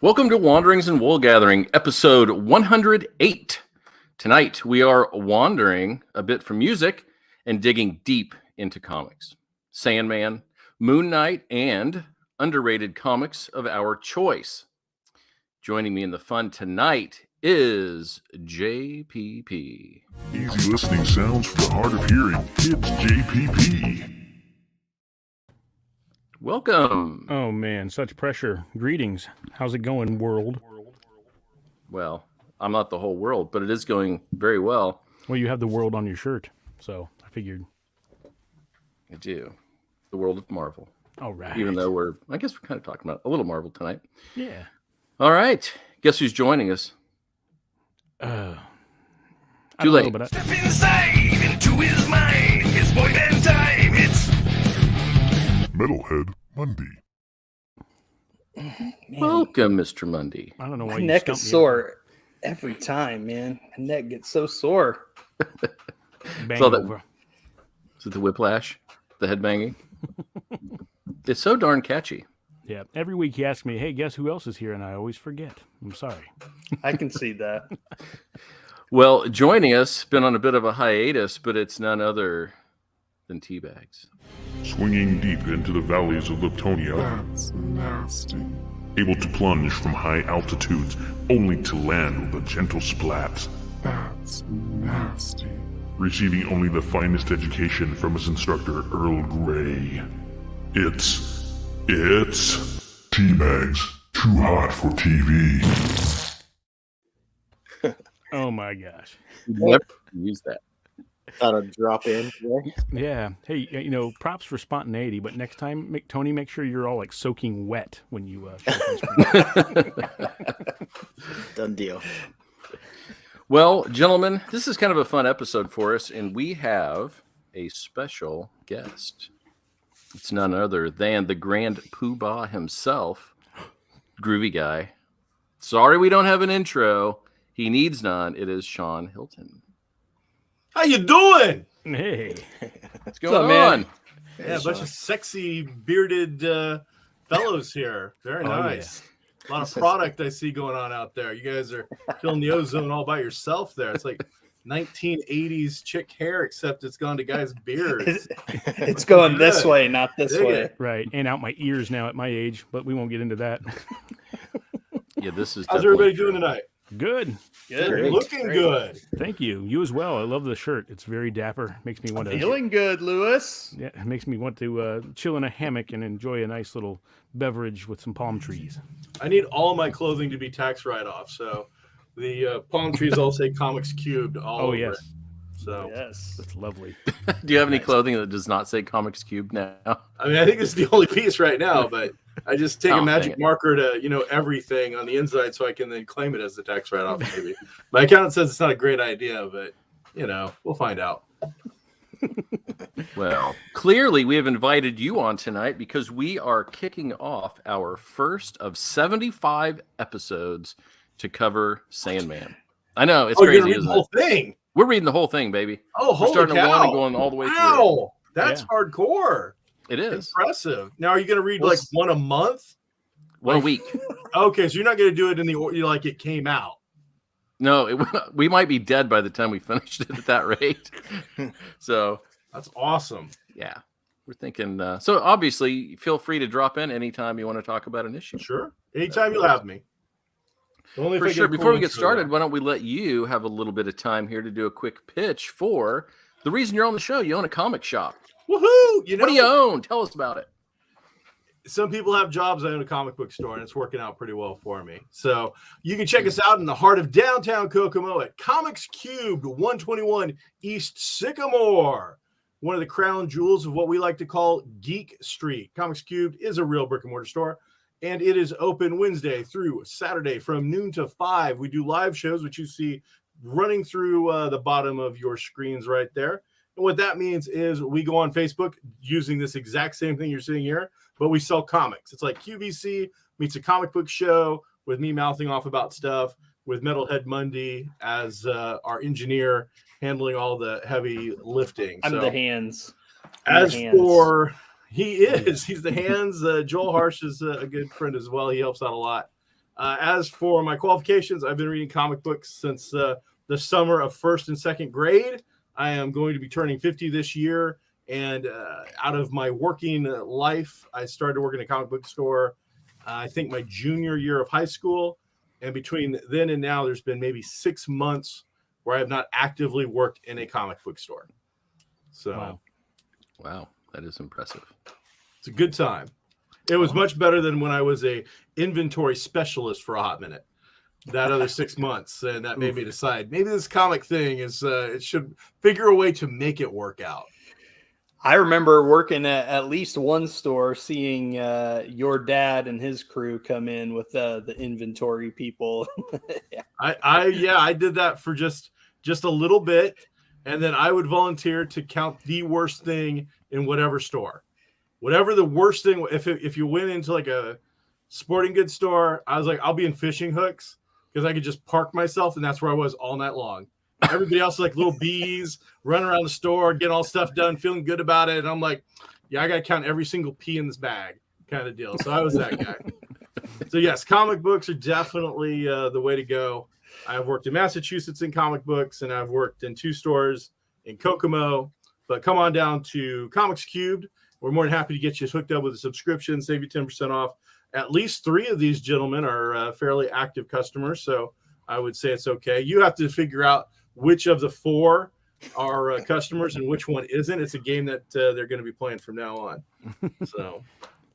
Welcome to Wanderings and Wool Gathering, episode 108. Tonight, we are wandering a bit from music and digging deep into comics. Sandman, Moon Knight, and underrated comics of our choice. Joining me in the fun tonight is JPP. Easy listening sounds for the hard of hearing. It's JPP. Welcome. Oh, man, such pressure. Greetings. How's it going, world? Well, I'm not the whole world, but it is going very well. Well, you have the world on your shirt, so I figured. I do. The world of Marvel. All right. Even though I guess we're kind of talking about a little Marvel tonight. Yeah. All right. Guess who's joining us? Too late. But Step inside into his mind. It's boy band time. It's MetalHead Mundy. Man, Welcome, Mr. Mundy. I don't know why my you neck stumped is me. sore every time, man. My neck gets so sore. Bang So that- over. Is it the whiplash? The head banging? It's so darn catchy. Yeah. Every week he asks me, hey, guess who else is here? And I always forget. I'm sorry. I can see that. Well, joining us, been on a bit of a hiatus, but it's none other than Teabags. Swinging deep into the valleys of Liptonia. That's nasty. Able to plunge from high altitudes only to land with a gentle splat. That's nasty. Receiving only the finest education from his instructor, Earl Grey. It's Teabags. Too hot for TV. Oh, my gosh. Never use that. Thought I'd drop in today. Yeah. Hey, props for spontaneity, but next time, Tony, make sure you're all like soaking wet when you show up. Done deal. Well, gentlemen, this is kind of a fun episode for us, and we have a special guest. It's none other than the Grand Poobah himself, Groovy Guy. Sorry we don't have an intro. He needs none. It is Shawn Hilton. How you doing? Hey. What's going up, man? on? Yeah, a bunch of sexy bearded fellows here. Very nice. A lot of product I see going on out there. You guys are filling the ozone all by yourself there. It's like 1980s chick hair, except it's gone to guys' beards. It's going this way, not this Dig way. it. Right. And out my ears now at my age, but we won't get into that. Yeah, this is How's definitely everybody doing tonight? Good. Good. Looking good. Thank you. You as well. I love the shirt. It's very dapper. Makes me want to. Feeling good, Lewis. Yeah, it makes me want to chill in a hammock and enjoy a nice little beverage with some palm trees. I need all my clothing to be tax write-off, so the palm trees all say Comics Cubed all over yes. it. So Yes. That's lovely. Do you have any clothing that does not say Comics Cube now? I mean, I think it's the only piece right now, but I just take Oh, a dang magic it. marker to, everything on the inside so I can then claim it as the tax write-off. Maybe my accountant says it's not a great idea, but we'll find out. Well, clearly we have invited you on tonight because we are kicking off our first of 75 episodes to cover Sandman. I know, it's You're crazy, gonna read isn't the whole it? thing. We're reading the whole thing, baby. Oh, We're holy starting cow! at one and going all the way through. Wow, that's Yeah. hardcore. It is. Impressive. Now, are you going to read Well, like one a month? One a week. Okay, so you're not going to do it in the like it came out. No, we might be dead by the time we finished it at that rate. So, That's awesome. yeah, we're thinking. So, obviously, feel free to drop in anytime you want to talk about an issue. Sure. Anytime you'll have me. Only if For I get sure. a cool Before we get intro, started, though. why don't we let you have a little bit of time here to do a quick pitch for the reason you're on the show. You own a comic shop. Woohoo! What do you own? Tell us about it. Some people have jobs. I own a comic book store, and it's working out pretty well for me. So you can check us out in the heart of downtown Kokomo at Comics Cubed, 121 East Sycamore, one of the crown jewels of what we like to call Geek Street. Comics Cubed is a real brick and mortar store, and it is open Wednesday through Saturday from noon to 5. We do live shows, which you see running through the bottom of your screens right there. And what that means is we go on Facebook using this exact same thing you're seeing here, but we sell comics. It's like QVC meets a comic book show with me mouthing off about stuff, with MetalHead Mundy as our engineer handling all the heavy lifting. I'm So the hands. as hands. for he's the hands. Joel Harsh is a good friend as well. He helps out a lot. As for my qualifications, I've been reading comic books since the summer of 1st and 2nd grade. I am going to be turning 50 this year. And out of my working life, I started working in a comic book store, I think my junior year of high school. And between then and now, there's been maybe 6 months where I have not actively worked in a comic book store. So, Wow, that is impressive. It's a good time. It was much better than when I was a inventory specialist for a hot minute. That other 6 months, and that made me decide maybe this comic thing is it should figure a way to make it work out. I remember working at least one store, seeing your dad and his crew come in with the inventory people. I did that for just a little bit, and then I would volunteer to count the worst thing in whatever store, whatever the worst thing. If you went into like a sporting goods store, I was like, I'll be in fishing hooks because I could just park myself, and that's where I was all night long. Everybody else like little bees running around the store, getting all stuff done, feeling good about it. And I'm like, yeah, I got to count every single pea in this bag kind of deal. So I was that guy. So yes, comic books are definitely the way to go. I've worked in Massachusetts in comic books, and I've worked in 2 stores in Kokomo. But come on down to Comics Cubed. We're more than happy to get you hooked up with a subscription, save you 10% off. At least 3 of these gentlemen are fairly active customers. So I would say it's okay. You have to figure out which of the 4 are customers and which one isn't. It's a game that they're going to be playing from now on. So,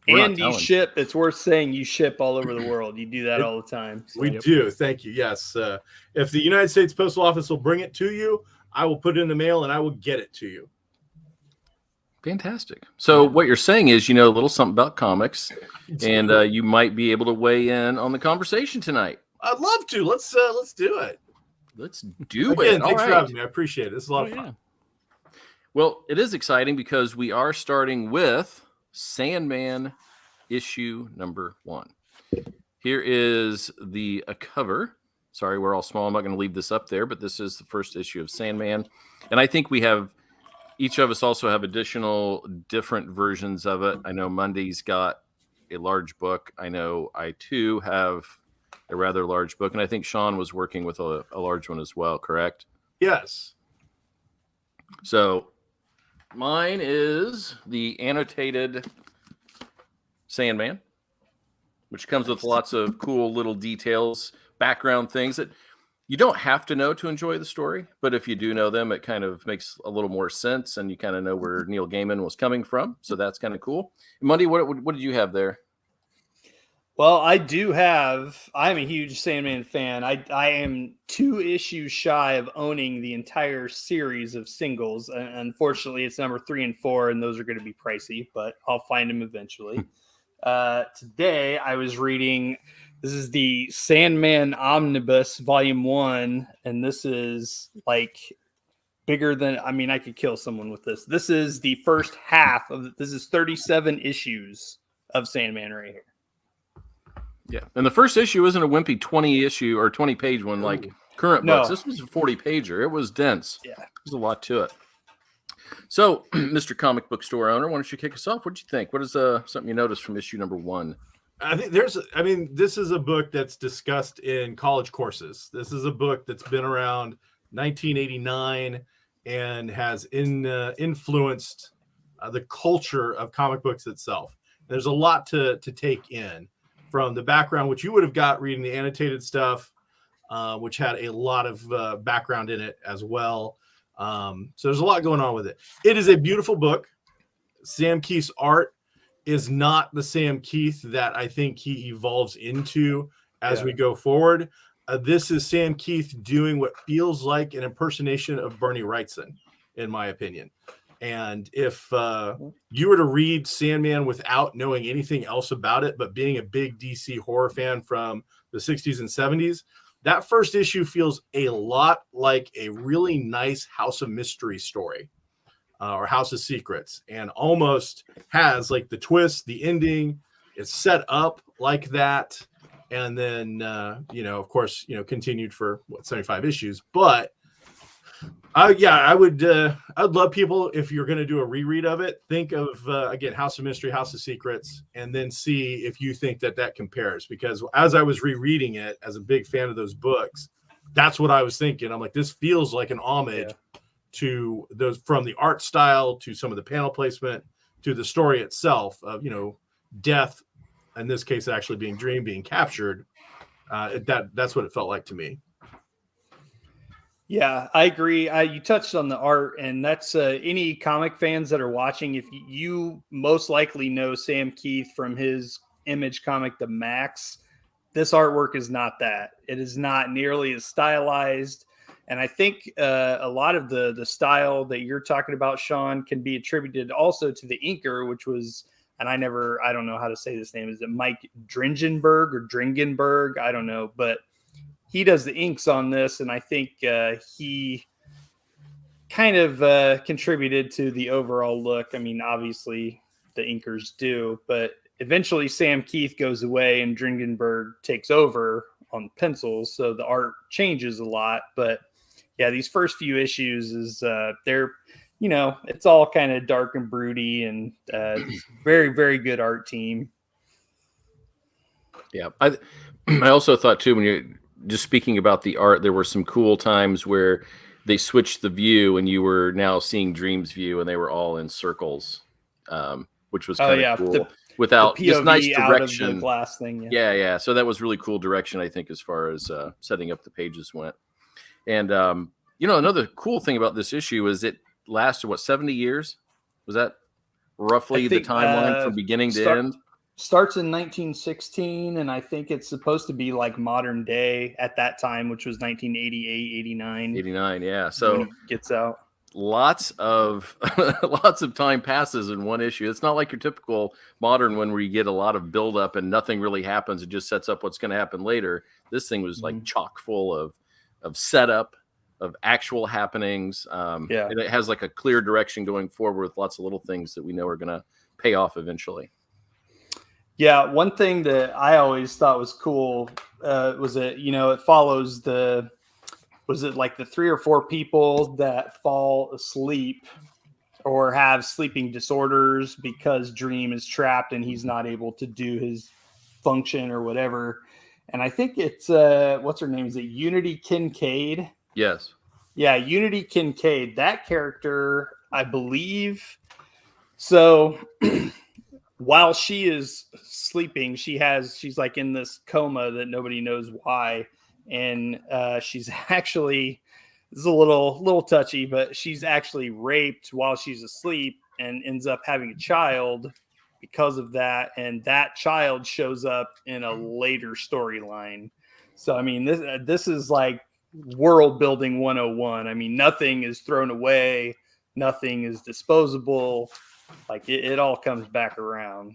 and you ship. It's worth saying you ship all over the world. You do that all the time. So. We do. Thank you. Yes. If the United States Postal Office will bring it to you, I will put it in the mail and I will get it to you. Fantastic. So what you're saying is, you know, a little something about comics, and you might be able to weigh in on the conversation tonight. I'd love to. Let's do it. Let's do Again, it. thanks All for right. having me. I appreciate it. This is a lot of fun. Well, it is exciting because we are starting with Sandman issue number 1. Here is the cover. Sorry, we're all small. I'm not going to leave this up there, but this is the first issue of Sandman. And I think we have, each of us also have additional different versions of it. I know Mundy's got a large book. I know I too have a rather large book, and I think Shawn was working with a large one as well, correct? Yes. So mine is the Annotated Sandman, which comes with lots of cool little details, background things that you don't have to know to enjoy the story, but if you do know them, it kind of makes a little more sense, and you kind of know where Neil Gaiman was coming from, so that's kind of cool. Mundy, what did you have there? Well, I'm a huge Sandman fan. I am 2 issues shy of owning the entire series of singles. Unfortunately, it's number 3 and 4, and those are going to be pricey, but I'll find them eventually. Today, I was reading, this is the Sandman Omnibus Volume 1, and this is like bigger than, I could kill someone with this. This is the first half of, this is 37 issues of Sandman right here. Yeah, and the first issue isn't a wimpy 20-issue or 20-page one like current books. This was a 40-pager. It was dense. Yeah. There's a lot to it. So, Mr. Comic Book Store owner, why don't you kick us off? What did you think? What is something you noticed from issue number 1? I think this is a book that's discussed in college courses. This is a book that's been around 1989 and has influenced the culture of comic books itself. There's a lot to take in from the background, which you would have got reading the annotated stuff, which had a lot of background in it as well. So there's a lot going on with it. It is a beautiful book. Sam Keith's art is not the Sam Keith that I think he evolves into as we go forward. This is Sam Keith doing what feels like an impersonation of Bernie Wrightson, in my opinion. And if you were to read Sandman without knowing anything else about it, but being a big DC horror fan from the 60s and 70s, that first issue feels a lot like a really nice House of Mystery story or House of Secrets, and almost has like the twist, the ending. It's set up like that. And then, of course, continued for 75 issues. But I would. I'd love people, if you're going to do a reread of it, think of again House of Mystery, House of Secrets, and then see if you think that compares. Because as I was rereading it, as a big fan of those books, that's what I was thinking. I'm like, this feels like an homage to those, from the art style to some of the panel placement to the story itself of death, in this case actually being dreamed, being captured. That's what it felt like to me. Yeah, I agree. You touched on the art, and that's any comic fans that are watching. If you most likely know Sam Keith from his Image comic, The Max, this artwork is not that. It is not nearly as stylized. And I think a lot of the style that you're talking about, Shawn, can be attributed also to the inker, which was, and I don't know how to say this name. Is it Mike Dringenberg or Dringenberg? I don't know, but he does the inks on this, and I think he kind of contributed to the overall look. I mean, obviously the inkers do, but eventually Sam Keith goes away and Dringenberg takes over on pencils, so the art changes a lot. But yeah, these first few issues is they're, it's all kind of dark and broody, and very, very good art team. Yeah, I also thought too, when you're just speaking about the art, there were some cool times where they switched the view and you were now seeing Dream's view and they were all in circles, which was kind of cool. Without the just nice POV out direction. of the glass thing. Yeah. So that was really cool direction, I think, as far as setting up the pages went. And, another cool thing about this issue is it lasted, 70 years? Was that roughly the timeline from beginning to end? Starts in 1916, and I think it's supposed to be like modern day at that time, which was 1988, 89. 89, yeah. So it gets out. Lots of time passes in one issue. It's not like your typical modern one where you get a lot of buildup and nothing really happens. It just sets up what's going to happen later. This thing was like chock full of setup, of actual happenings. And it has like a clear direction going forward with lots of little things that we know are going to pay off eventually. Yeah, one thing that I always thought was cool was that, it follows was it like the 3 or 4 people that fall asleep or have sleeping disorders because Dream is trapped and he's not able to do his function or whatever. And I think it's, what's her name? Is it Unity Kincaid? Yes. Yeah, Unity Kincaid. That character, I believe. So while she is sleeping, she's like in this coma that nobody knows why. And she's actually, this is a little touchy, but she's actually raped while she's asleep and ends up having a child because of that. And that child shows up in a later storyline. So, I mean, this is like world building 101. I mean, nothing is thrown away. Nothing is disposable. Like it all comes back around.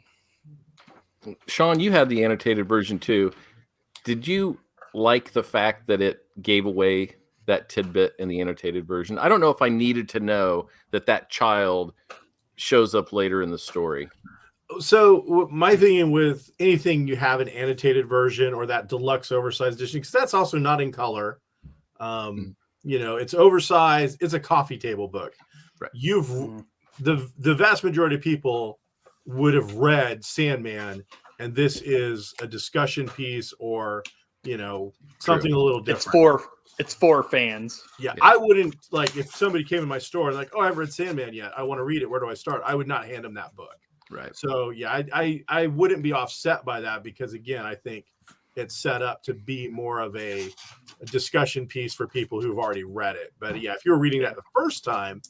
Shawn, you had the annotated version too. Did you like the fact that it gave away that tidbit in the annotated version? I don't know if I needed to know that child shows up later in the story. So my thinking with anything you have an annotated version or that deluxe oversized edition, because that's also not in color. It's oversized. It's a coffee table book. Right. The vast majority of people would have read Sandman, and this is a discussion piece or something a little different. It's for fans. Yeah, I wouldn't, like, if somebody came in my store and like, oh, I haven't read Sandman yet, I want to read it, where do I start? I would not hand them that book. Right. So yeah, I wouldn't be offset by that, because again, I think it's set up to be more of a discussion piece for people who've already read it. But yeah, if you're reading that the first time,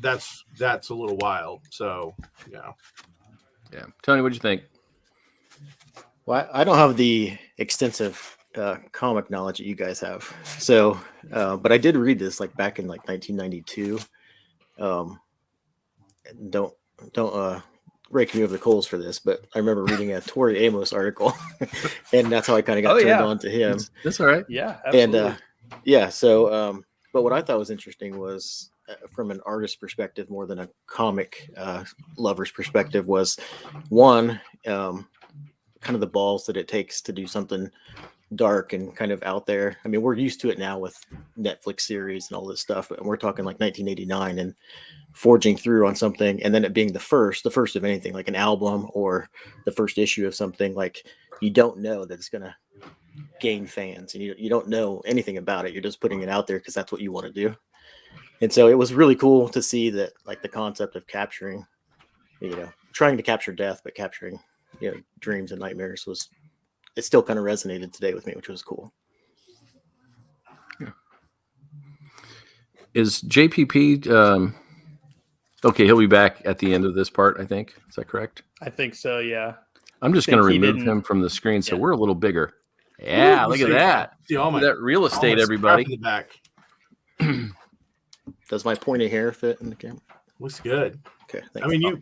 that's a little wild. So yeah. Tony, what'd you think? Well, I don't have the extensive comic knowledge that you guys have. So, but I did read this like back in like 1992. Don't rake me over the coals for this, but I remember reading a Tori Amos article, and that's how I kind of got turned on to him. That's all right. Yeah, absolutely. And so, but what I thought was interesting was, from an artist perspective more than a comic lover's perspective, was one, kind of the balls that it takes to do something dark and kind of out there. I mean, we're used to it now with Netflix series and all this stuff, but we're talking like 1989 and forging through on something, and then it being the first of anything, like an album or the first issue of something. Like, you don't know that it's gonna gain fans, and you don't know anything about it. You're just putting it out there because that's what you want to do. And so it was really cool to see that, like, the concept of capturing, trying to capture death, but capturing, dreams and nightmares it still kind of resonated today with me, which was cool. Yeah. Is JPP okay? He'll be back at the end of this part, I think. Is that correct? I think so. Yeah. I'm just going to remove him from the screen so we're a little bigger. Yeah, look at that. See all look at that real estate, everybody. In the back. Does my pointy hair fit in the camera? Looks good. Okay. Thanks. I mean,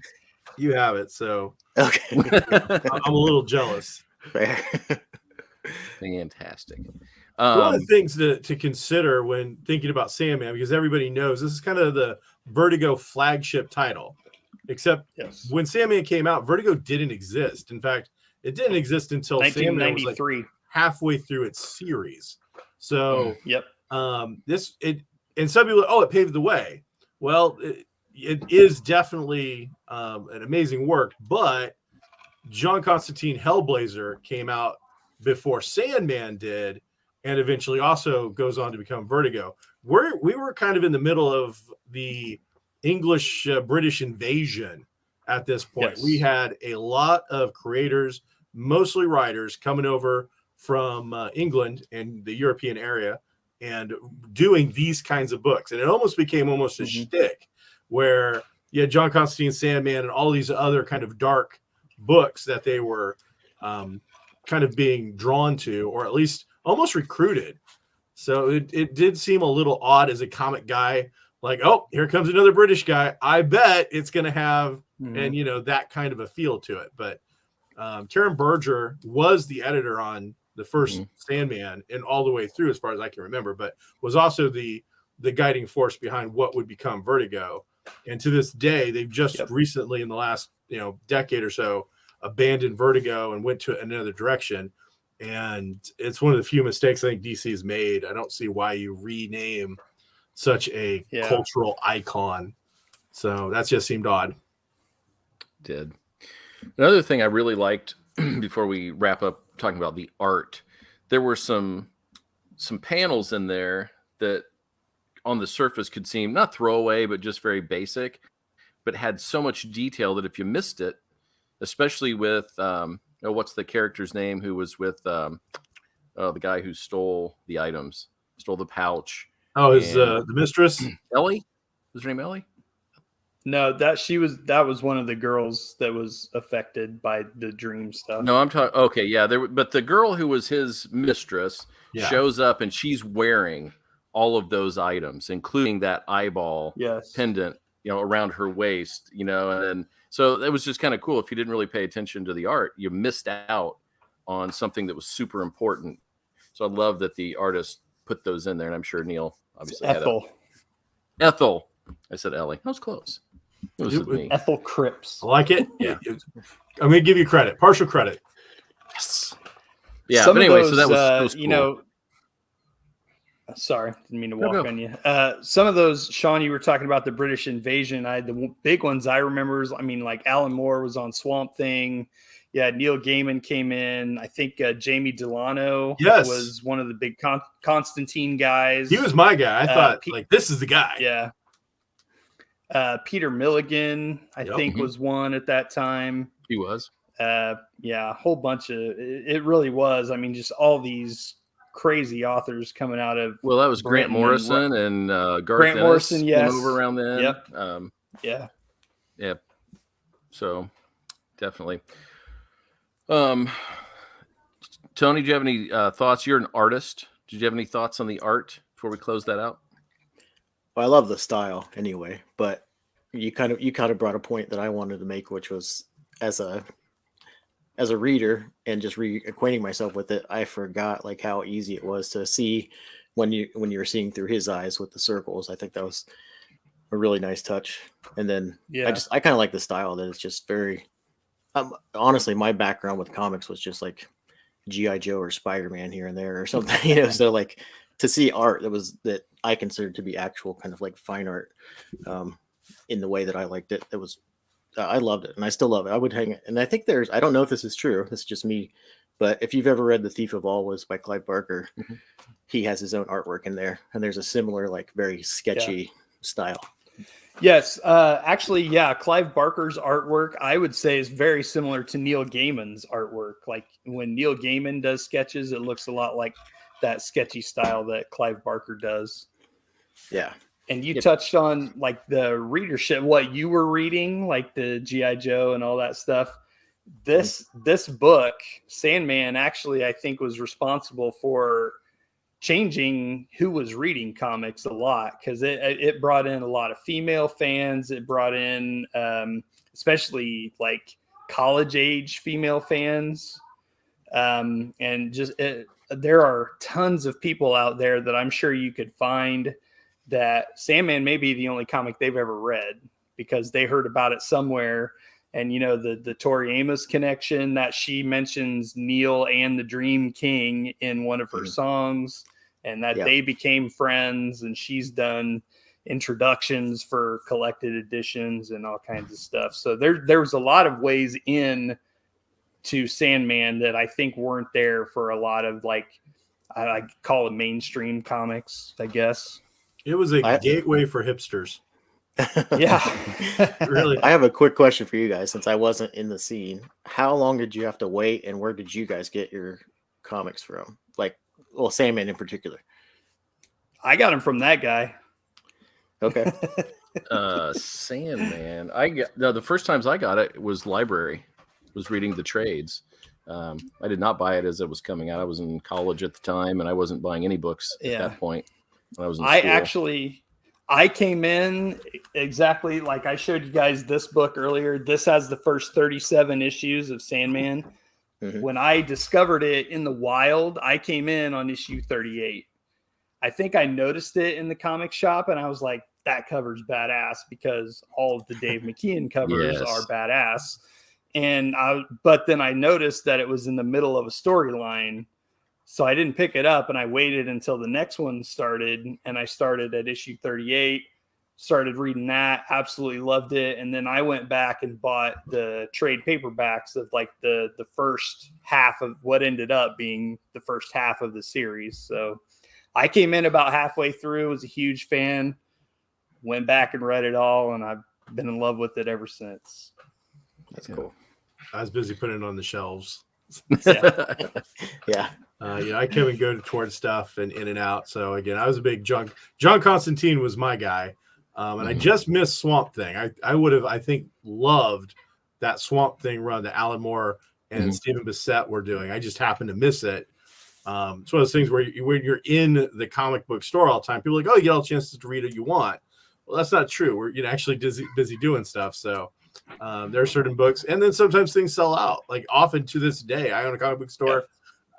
you have it, so okay. I'm a little jealous. Fair. Fantastic. One of the things to consider when thinking about Sandman, because everybody knows this is kind of the Vertigo flagship title, except when Sandman came out, Vertigo didn't exist. In fact, it didn't exist until 1993, Sandman was like halfway through its series. So, and some people, it paved the way. Well, it is definitely an amazing work, but John Constantine Hellblazer came out before Sandman did, and eventually also goes on to become Vertigo. We were kind of in the middle of the English British invasion at this point. Yes. We had a lot of creators, mostly writers, coming over from England and the European area and doing these kinds of books. And it almost became almost a shtick where you had John Constantine, Sandman, and all these other kind of dark books that they were kind of being drawn to, or at least almost recruited. So it did seem a little odd as a comic guy, like, oh, here comes another British guy. I bet it's going to have, and that kind of a feel to it. But Karen Berger was the editor on the first Sandman and all the way through, as far as I can remember, but was also the guiding force behind what would become Vertigo. And to this day, they've just recently, in the last decade or so, abandoned Vertigo and went to another direction. And it's one of the few mistakes I think DC has made. I don't see why you rename such a cultural icon. So that just seemed odd. Did. Another thing I really liked before we wrap up talking about the art, there were some panels in there that on the surface could seem not throwaway, but just very basic, but had so much detail that if you missed it, especially with what's the character's name who was with the guy who stole the items, stole the pouch. Oh, is the mistress Ellie? Was her name Ellie? No, that was one of the girls that was affected by the dream stuff. No, I'm talking. Okay, yeah, but the girl who was his mistress shows up and she's wearing all of those items, including that eyeball pendant, around her waist, and then so it was just kind of cool. If you didn't really pay attention to the art, you missed out on something that was super important. So I love that the artist put those in there, and I'm sure Neil obviously Ethel. I said Ellie. I was close. It was with me. Ethel Cripps. I like it. Yeah. I'm going to give you credit, partial credit. Yes. Yeah. But anyway, so that was cool. Sorry, didn't mean to walk on you. Some of those, Shawn, you were talking about the British invasion. The big ones I remember is, like Alan Moore was on Swamp Thing. Yeah, Neil Gaiman came in. I think Jamie Delano was one of the big Constantine guys. He was my guy. I thought, this is the guy. Yeah. Peter Milligan, I think, was one at that time. He was. A whole bunch of it really was. Just all these crazy authors coming out of. Well, that was Grant Morrison and Garth Grant Morrison, over around then. Yep. Yeah. So definitely. Tony, do you have any thoughts? You're an artist. Did you have any thoughts on the art before we close that out? Well, I love the style anyway, but you kind of brought a point that I wanted to make, which was as a reader and just reacquainting myself with it, I forgot how easy it was to see when you were seeing through his eyes with the circles. I think that was a really nice touch. And then I kind of like the style that it's just very honestly, my background with comics was just G.I. Joe or Spider-Man here and there or something, you know. So like to see art that I considered to be actual kind of like fine art, in the way that I liked it, I loved it, and I still love it. I would hang it, and I think I don't know if this is true. This is just me, but if you've ever read The Thief of All Was by Clive Barker, he has his own artwork in there, and there's a similar like very sketchy style. Yes, actually, yeah. Clive Barker's artwork, I would say, is very similar to Neil Gaiman's artwork. Like when Neil Gaiman does sketches, it looks a lot like that sketchy style that Clive Barker does. Yeah. And you touched on like the readership, what you were reading, like the G.I. Joe and all that stuff. This book, Sandman, actually, I think was responsible for changing who was reading comics a lot, because it brought in a lot of female fans. It brought in especially like college age female fans. And just there are tons of people out there that I'm sure you could find that Sandman may be the only comic they've ever read, because they heard about it somewhere. And, you know, the Tori Amos connection that she mentions Neil and the Dream King in one of her songs, and that they became friends, and she's done introductions for collected editions and all kinds of stuff. So there was a lot of ways in to Sandman that I think weren't there for a lot of, like, I call it mainstream comics, I guess. It was a gateway for hipsters. Yeah. Really. I have a quick question for you guys, since I wasn't in the scene. How long did you have to wait, and where did you guys get your comics from? Like, well, Sandman in particular. I got him from that guy. Okay. Sandman. The first times I got it was library. Was reading the trades. I did not buy it as it was coming out. I was in college at the time, and I wasn't buying any books at that point. When I was in school. I came in exactly like I showed you guys this book earlier. This has the first 37 issues of Sandman. When I discovered it in the wild, I came in on issue 38. I think I noticed it in the comic shop, and I was like, that cover's badass, because all of the Dave McKeon covers are badass. But then I noticed that it was in the middle of a storyline. So I didn't pick it up, and I waited until the next one started, and I started at issue 38, started reading that, absolutely loved it. And then I went back and bought the trade paperbacks of like the first half of what ended up being the first half of the series. So I came in about halfway through, was a huge fan, went back and read it all, and I've been in love with it ever since. That's cool. I was busy putting it on the shelves. Yeah. I came and go towards stuff and in and out. So again, I was a big John Constantine was my guy. And I just missed Swamp Thing. I would have, I think, loved that Swamp Thing run that Alan Moore and Stephen Bissett were doing. I just happened to miss it. It's one of those things where when you're in the comic book store all the time, people are like, oh, you get all the chances to read what you want. Well, that's not true. We're actually busy doing stuff. So there are certain books, and then sometimes things sell out. Like often to this day, I own a comic book store.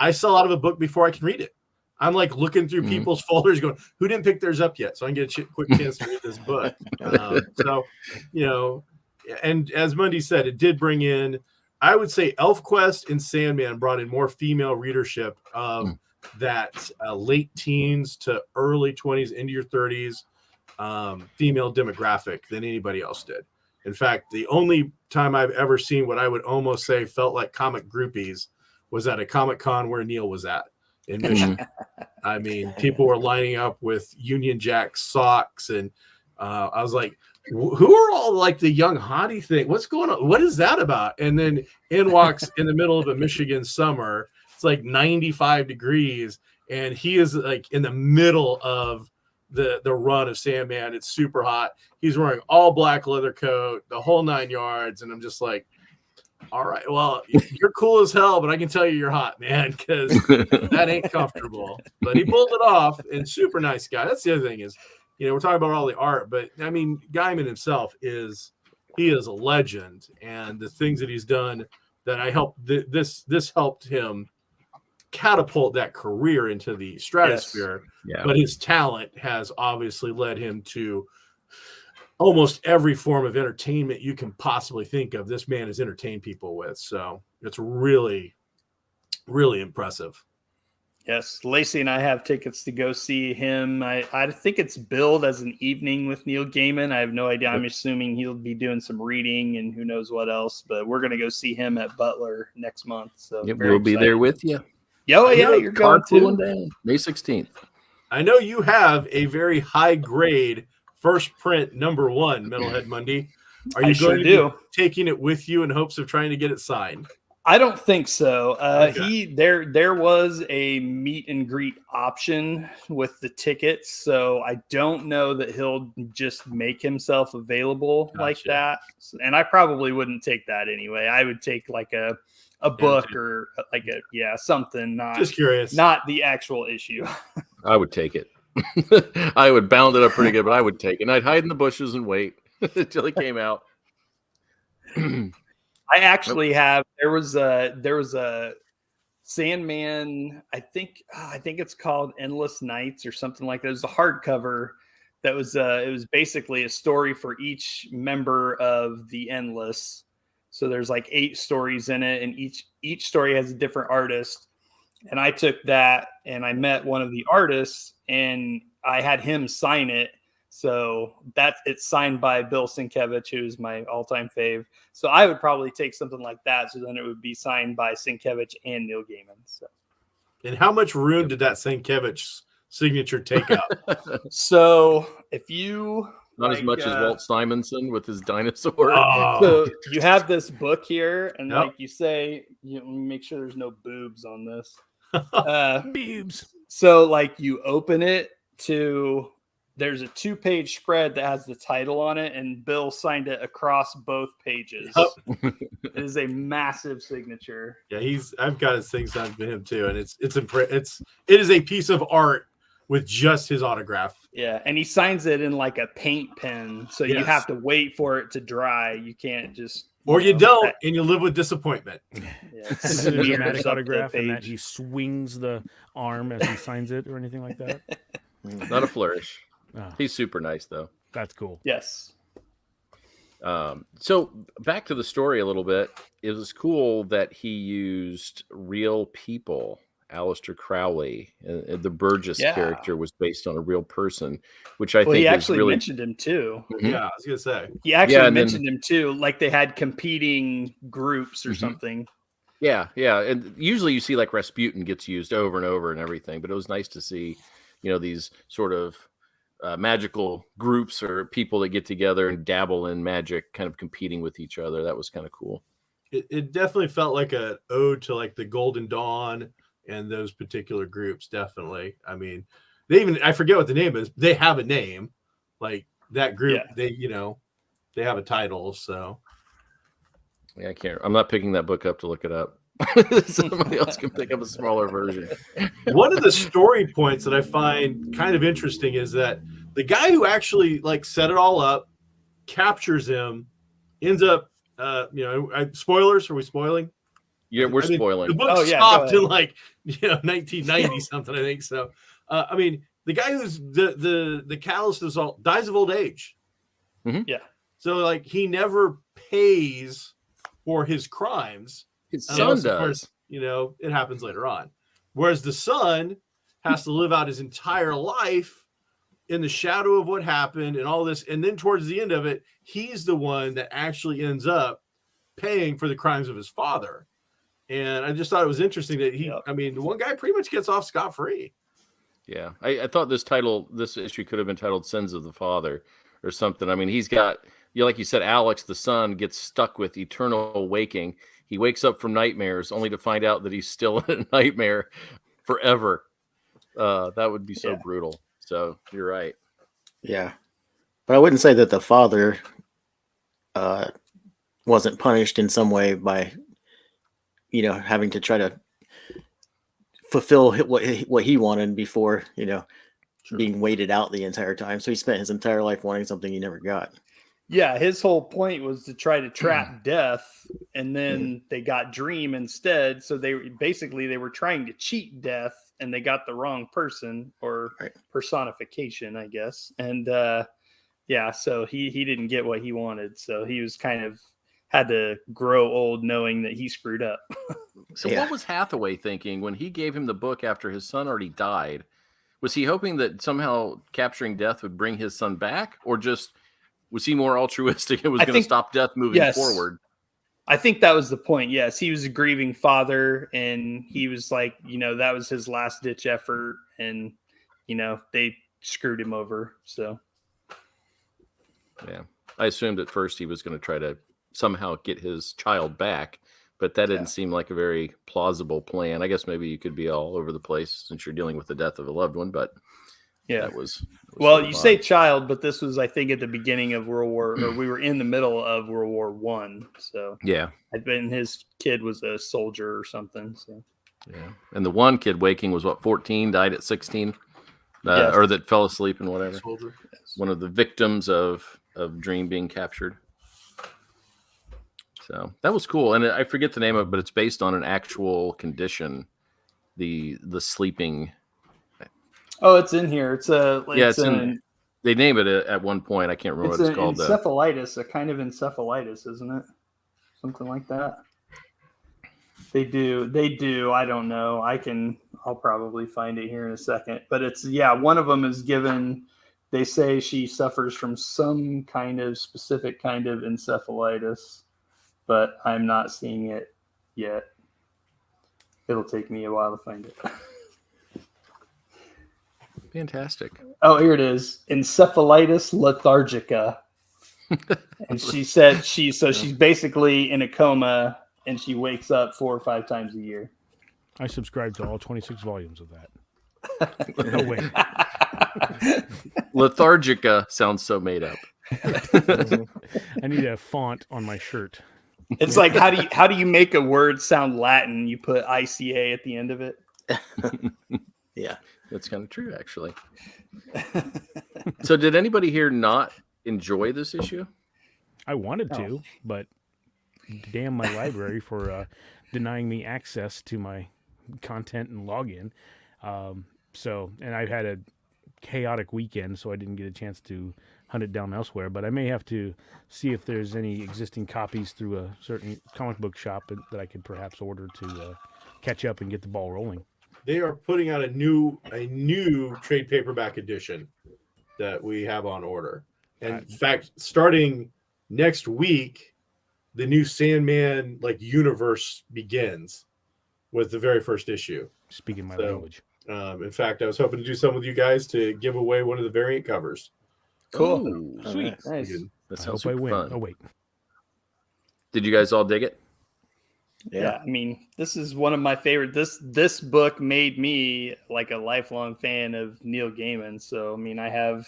I sell out of a book before I can read it. I'm like looking through people's folders going, who didn't pick theirs up yet? So I can get a quick chance to read this book. So, and as Mundy said, it did bring in, I would say ElfQuest and Sandman brought in more female readership of that late teens to early 20s into your 30s female demographic than anybody else did. In fact, the only time I've ever seen what I would almost say felt like comic groupies was at a Comic-Con where Neil was at in Michigan. I mean, people were lining up with Union Jack socks, and I was like, who are all like the young hottie thing? What's going on? What is that about? And then in walks in the middle of a Michigan summer. It's like 95 degrees, and he is like in the middle of the run of Sandman. It's super hot. He's wearing all black leather coat, the whole 9 yards, and I'm just like, all right, well, you're cool as hell, but I can tell you you're hot, man, because that ain't comfortable. But he pulled it off, and super nice guy. That's the other thing is, we're talking about all the art, but I mean, Gaiman himself is a legend, and the things that he's done that this helped him catapult that career into the stratosphere. Yes. But his talent has obviously led him to almost every form of entertainment you can possibly think of. This man has entertained people with. So it's really Really impressive. Yes, Lacey and I have tickets to go see him. I think it's billed as an evening with Neil Gaiman. I have no idea. I'm assuming he'll be doing some reading and who knows what else. But we're going to go see him at Butler next month. So We'll be there with you. Yo, yeah, you're going Carpooling to. down May 16th. I know you have a very high grade first print #1 Metalhead Mundy. Are you going to be taking it with you in hopes of trying to get it signed? I don't think so. Okay. There was a meet and greet option with the tickets, so I don't know that he'll just make himself available like that. And I probably wouldn't take that anyway. I would take like a book or like something. Not just curious, not the actual issue. I would take it. I would bound it up pretty good, but I would take it. And I'd hide in the bushes and wait until it came out. I actually have. There was a Sandman. I think it's called Endless Nights or something like that. It was a hardcover that was. It was basically a story for each member of the Endless. So there's like 8 stories in it, and each story has a different artist. And I took that and I met one of the artists, and I had him sign it. So it's signed by Bill Sienkiewicz, who's my all-time fave. So I would probably take something like that. So then it would be signed by Sienkiewicz and Neil Gaiman. So. And how much room did that Sienkiewicz signature take up? So if you not as much as Walt Simonson with his dinosaur. So you have this book here, and like you say, you make sure there's no boobs on this. Boobs. So like you open it to. There's a 2-page spread that has the title on it, and Bill signed it across both pages. It is a massive signature. Yeah, I've got his thing signed by him too, and it is a piece of art with just his autograph. Yeah, and he signs it in like a paint pen, so you have to wait for it to dry. You can't just you don't, and you live with disappointment. Is it a dramatic autograph and that he swings the arm as he signs it or anything like that? Not a flourish. Oh. He's super nice, though. That's cool. Yes. So back to the story a little bit. It was cool that he used real people. Aleister Crowley, the Burgess character, was based on a real person, which I think he actually really... mentioned him too. Mm-hmm. Yeah, I was gonna say he actually mentioned him too. Like they had competing groups or something. Yeah, and usually you see like Rasputin gets used over and over and everything, but it was nice to see, these sort of magical groups or people that get together and dabble in magic, kind of competing with each other. That was kind of cool. It definitely felt like an ode to like the Golden Dawn and those particular groups. Definitely. I mean, I forget what the name is. They have a name, like that group. Yeah. They have a title. So yeah, I'm not picking that book up to look it up. Somebody else can pick up a smaller version. One of the story points that I find kind of interesting is that the guy who actually like set it all up, captures him, ends up, spoilers. Are we spoiling? Yeah, we're spoiling. The book stopped in like 1990 something, I think. So, the guy who's the catalyst is dies of old age. Mm-hmm. Yeah. So like he never pays for his crimes. His son does. Of course, it happens later on. Whereas the son has to live out his entire life in the shadow of what happened and all this. And then towards the end of it, he's the one that actually ends up paying for the crimes of his father. And I just thought it was interesting that the one guy pretty much gets off scot-free. Yeah. I thought this issue could have been titled Sins of the Father or something. I mean, he's got, like you said, Alex, the son, gets stuck with eternal waking. He wakes up from nightmares only to find out that he's still in a nightmare forever. That would be so brutal. So you're right. Yeah. But I wouldn't say that the father wasn't punished in some way by, having to try to fulfill what he wanted before, being waited out the entire time. So he spent his entire life wanting something he never got. Yeah, his whole point was to try to trap death, and then they got Dream instead. So they were trying to cheat death, and they got the wrong person or personification, I guess. And so he didn't get what he wanted. So he was kind of had to grow old knowing that he screwed up. So Yeah. what was Hathaway thinking when he gave him the book after his son already died? Was he hoping that somehow capturing death would bring his son back, or just was he more altruistic and was going to stop death moving forward? I think that was the point. Yes, he was a grieving father, and he was like, that was his last ditch effort, and they screwed him over. So, yeah, I assumed at first he was going to try to somehow get his child back, but that didn't seem like a very plausible plan. I guess maybe you could be all over the place since you're dealing with the death of a loved one, but that was well, you say child, but this was, I think, at the beginning of World War, or we were in the middle of World War One. So yeah, and his kid was a soldier or something. So yeah, and the one kid waking was 14, died at 16, or that fell asleep and whatever. Soldier. One of the victims of Dream being captured. So that was cool, and I forget the name of it, but it's based on an actual condition, the sleeping. Oh, it's in here. It's a they name it at one point. I can't remember what it's called. Encephalitis, a kind of encephalitis, isn't it? Something like that. They do. I don't know. I'll probably find it here in a second. But it's one of them is given. They say she suffers from some kind of specific kind of encephalitis, but I'm not seeing it yet. It'll take me a while to find it. Fantastic. Oh, here it is. Encephalitis lethargica. And she said she's basically in a coma and she wakes up 4 or 5 times a year. I subscribe to all 26 volumes of that. No way. Lethargica sounds so made up. I need a font on my shirt. It's like how do you make a word sound Latin? You put ICA at the end of it. Yeah. That's kind of true, actually. So did anybody here not enjoy this issue? I wanted to, but damn my library for denying me access to my content and login. And I've had a chaotic weekend, so I didn't get a chance to hunt it down elsewhere. But I may have to see if there's any existing copies through a certain comic book shop that I could perhaps order to catch up and get the ball rolling. They are putting out a new trade paperback edition that we have on order. And in fact, starting next week, the new Sandman universe begins with the very first issue. Speaking my language. In fact, I was hoping to do some with you guys to give away one of the variant covers. Cool. Ooh, sweet. Nice. That I sounds hope I super win. fun. Oh, wait. Did you guys all dig it? Yeah, I mean, this is one of my favorite. This book made me like a lifelong fan of Neil Gaiman. So, I mean, I have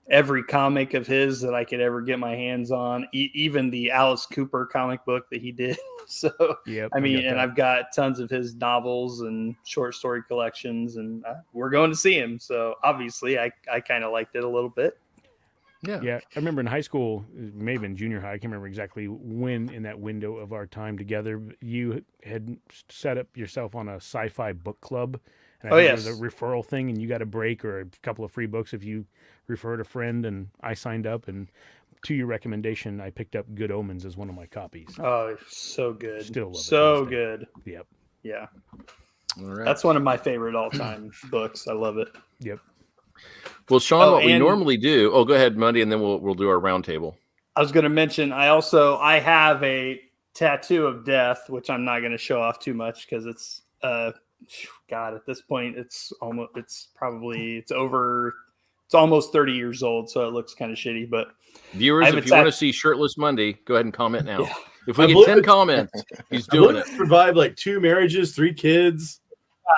every comic of his that I could ever get my hands on, even the Alice Cooper comic book that he did. So, Yep, I mean, and I've got tons of his novels and short story collections, and we're going to see him. So, obviously, I kind of liked it a little bit. Yeah, I remember in high school, maybe in junior high, I can't remember exactly when in that window of our time together, you had set up yourself on a sci-fi book club. And I think it was a referral thing, and you got a break or a couple of free books if you referred a friend, and I signed up, and to your recommendation, I picked up Good Omens as one of my copies. Oh, so good. Still love it. So good. Yep. Yeah. All right. That's one of my favorite all-time books. I love it. Yep. Well, Sean, what we normally do. Oh, go ahead, Mundy, and then we'll do our round table. I was going to mention. I have a tattoo of death, which I'm not going to show off too much because it's God, at this point it's almost 30 years old, so it looks kind of shitty. But viewers, if you want to see shirtless Mundy, go ahead and comment now. Yeah. If we get 10 comments, he's doing it. Survived 2 marriages, 3 kids.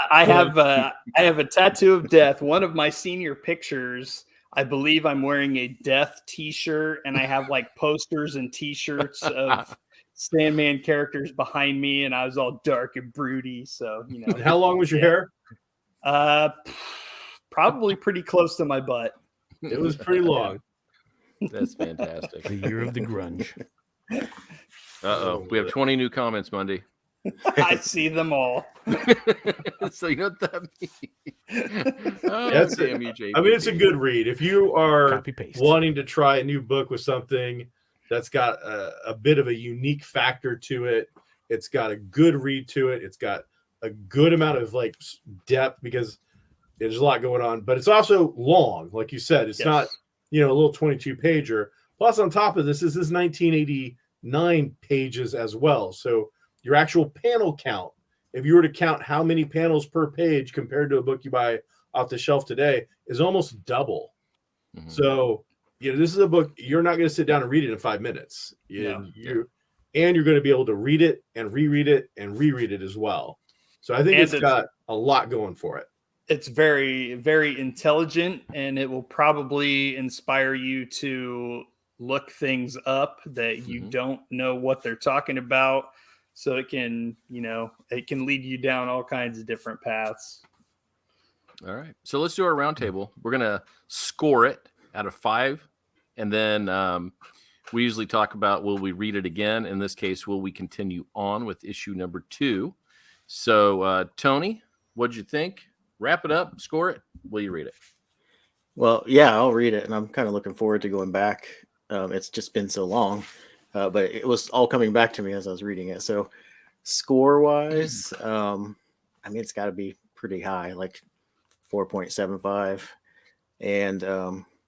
I have a tattoo of death. One of my senior pictures, I believe I'm wearing a death T-shirt, and I have posters and T-shirts of Sandman characters behind me, and I was all dark and broody. So And how long was your hair? Probably pretty close to my butt. It was pretty long. That's fantastic. The year of the grunge. Uh-oh. We have 20 new comments, Mundy. I see them all. So you know what that means? Oh, it's a good read. If you are wanting to try a new book with something that's got a bit of a unique factor to it. It's got a good read to it. It's got a good amount of like depth because there's a lot going on, but it's also long. Like you said, it's not, a little 22 pager. Plus on top of this is 1989 pages as well. So your actual panel count, if you were to count how many panels per page compared to a book you buy off the shelf today, is almost double. Mm-hmm. So, this is a book you're not going to sit down and read it in 5 minutes. You're going to be able to read it and reread it and reread it as well. So I think it's got a lot going for it. It's very, very intelligent, and it will probably inspire you to look things up that you don't know what they're talking about. So it can, it can lead you down all kinds of different paths. All right. So let's do our roundtable. We're going to score it out of 5. And then we usually talk about, will we read it again? In this case, will we continue on with issue number 2? So, Tony, what'd you think? Wrap it up, score it. Will you read it? Well, yeah, I'll read it. And I'm kind of looking forward to going back. It's just been so long. But it was all coming back to me as I was reading it. So score-wise, it's got to be pretty high, like 4.75. And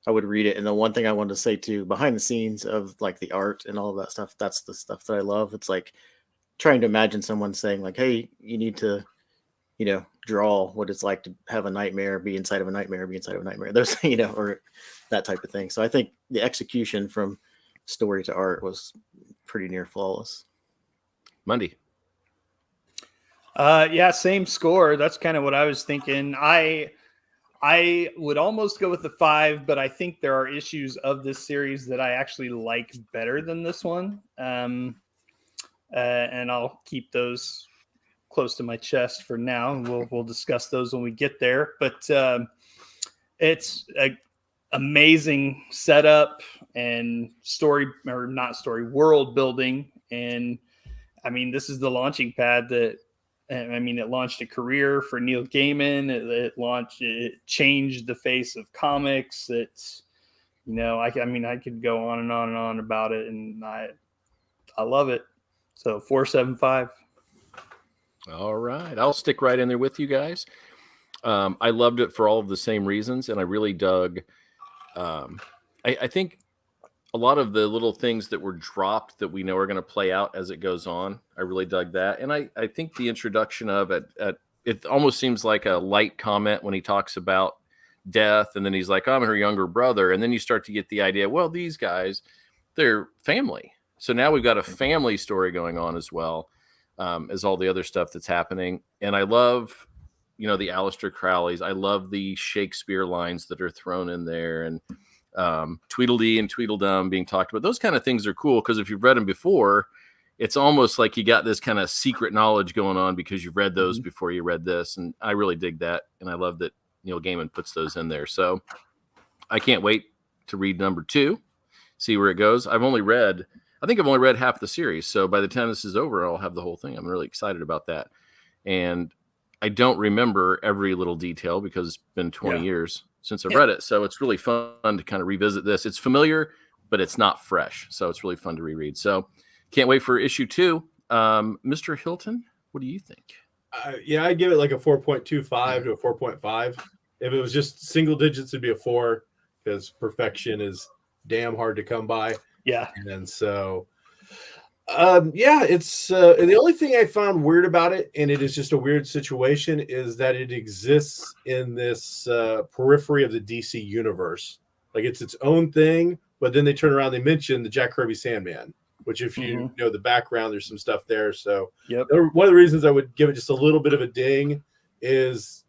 I would read it. And the one thing I wanted to say, too, behind the scenes of, like, the art and all of that stuff, that's the stuff that I love. It's like trying to imagine someone saying, like, hey, you need to, draw what it's like to have a nightmare, be inside of a nightmare, be inside of a nightmare. Those, or that type of thing. So I think the execution from story to art was pretty near flawless. Mundy. Yeah, same score. That's kind of what I was thinking. I would almost go with the 5, but I think there are issues of this series that I actually like better than this one. And I'll keep those close to my chest for now, and we'll discuss those when we get there. But it's a amazing setup and world building. And I mean, this is the launching pad that, it launched a career for Neil Gaiman. It changed the face of comics. It's, I could go on and on and on about it, and I love it. So 4.75. All right. I'll stick right in there with you guys. I loved it for all of the same reasons, and I really dug. I think a lot of the little things that were dropped that we know are going to play out as it goes on, I really dug that. And I think the introduction of it almost seems like a light comment when he talks about death, and then he's like, I'm her younger brother. And then you start to get the idea, well, these guys, they're family. So now we've got a family story going on as well. As all the other stuff that's happening. And I love, the Aleister Crowleys. I love the Shakespeare lines that are thrown in there, and Tweedledee and Tweedledum being talked about. Those kind of things are cool because if you've read them before, it's almost like you got this kind of secret knowledge going on because you've read those before you read this. And I really dig that. And I love that Neil Gaiman puts those in there. So I can't wait to read number 2, see where it goes. I think I've only read half the series. So by the time this is over, I'll have the whole thing. I'm really excited about that. And I don't remember every little detail because it's been 20 years since I've read it. So it's really fun to kind of revisit this. It's familiar, but it's not fresh. So it's really fun to reread. So can't wait for issue 2. Mr. Hilton, what do you think? I'd give it like a 4.25 to a 4.5. If it was just single digits, it'd be a 4 because perfection is damn hard to come by. Yeah. And so, it's the only thing I found weird about it, and it is just a weird situation, is that it exists in this periphery of the DC universe. Like it's its own thing, but then they turn around, they mention the Jack Kirby Sandman, which if you know the background, there's some stuff there. So one of the reasons I would give it just a little bit of a ding is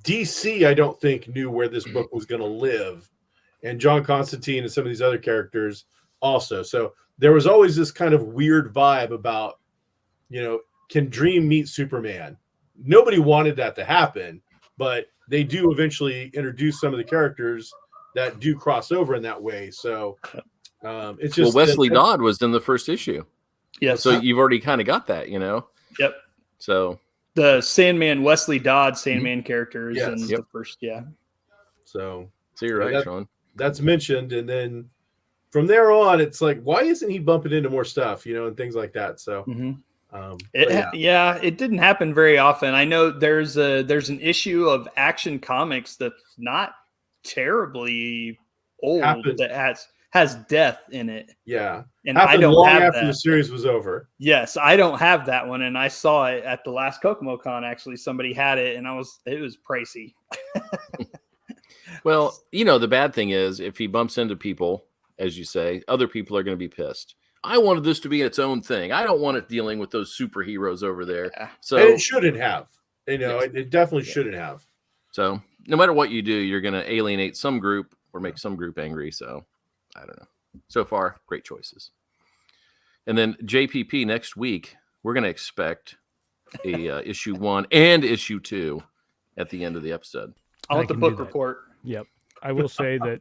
DC, I don't think, knew where this book was going to live. And John Constantine and some of these other characters also. So there was always this kind of weird vibe about, can Dream meet Superman? Nobody wanted that to happen, but they do eventually introduce some of the characters that do cross over in that way. So it's just... Well, Wesley Dodd was in the first issue. Yes. So you've already kind of got that, Yep. So... The Sandman, Wesley Dodd Sandman characters in the first, So you're right, Sean. That's mentioned, and then from there on, it's like, why isn't he bumping into more stuff, and things like that. So, it didn't happen very often. I know there's an issue of Action Comics that's not terribly old that has death in it. Yeah, and I don't long have after that. the series was over. Yes, I don't have that one, and I saw it at the last Kokomo Con. Actually, somebody had it, and it was pricey. Well, the bad thing is if he bumps into people, as you say, other people are going to be pissed. I wanted this to be its own thing. I don't want it dealing with those superheroes over there. Yeah. So And it shouldn't have. Yes. It definitely shouldn't have. So no matter what you do, you're going to alienate some group or make some group angry. So I don't know. So far, great choices. And then JPP next week, we're going to expect a issue 1 and issue 2 at the end of the episode. I want the book report. Yep. I will say that,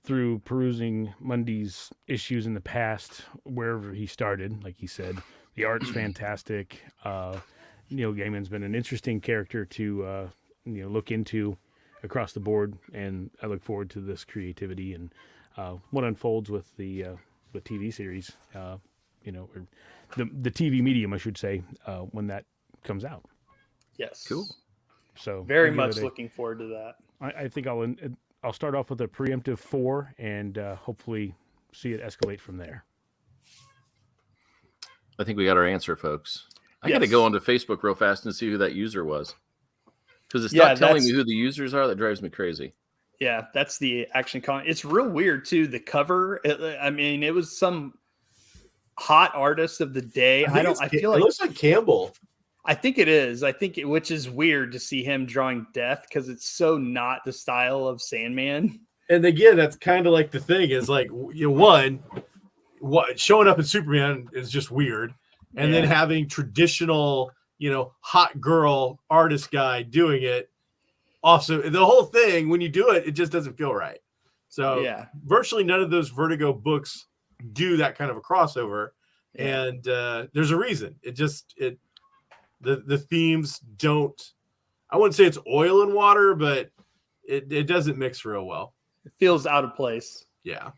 through perusing Mundy's issues in the past, wherever he started, like he said, the art's fantastic. Neil Gaiman's been an interesting character to, look into across the board. And I look forward to this creativity and what unfolds with the TV series, or the TV medium, I should say, when that comes out. Yes. Cool. So very much looking forward to that. I think I'll start off with a preemptive 4 and hopefully see it escalate from there. I think we got our answer, folks. I got to go onto Facebook real fast and see who that user was. Because it's not telling me who the users are. That drives me crazy. Yeah, that's the Action Con. It's real weird, too. The cover, it was some hot artist of the day. I feel like it looks like Campbell. I think it is. Which is weird to see him drawing death because it's so not the style of Sandman. And again, that's kind of like the thing is like, what showing up in Superman is just weird. And then having traditional, hot girl artist guy doing it. Also, the whole thing, when you do it, it just doesn't feel right. So virtually none of those Vertigo books do that kind of a crossover. Yeah. And there's a reason. The themes don't, I wouldn't say it's oil and water, but it doesn't mix real well. It feels out of place. Yeah.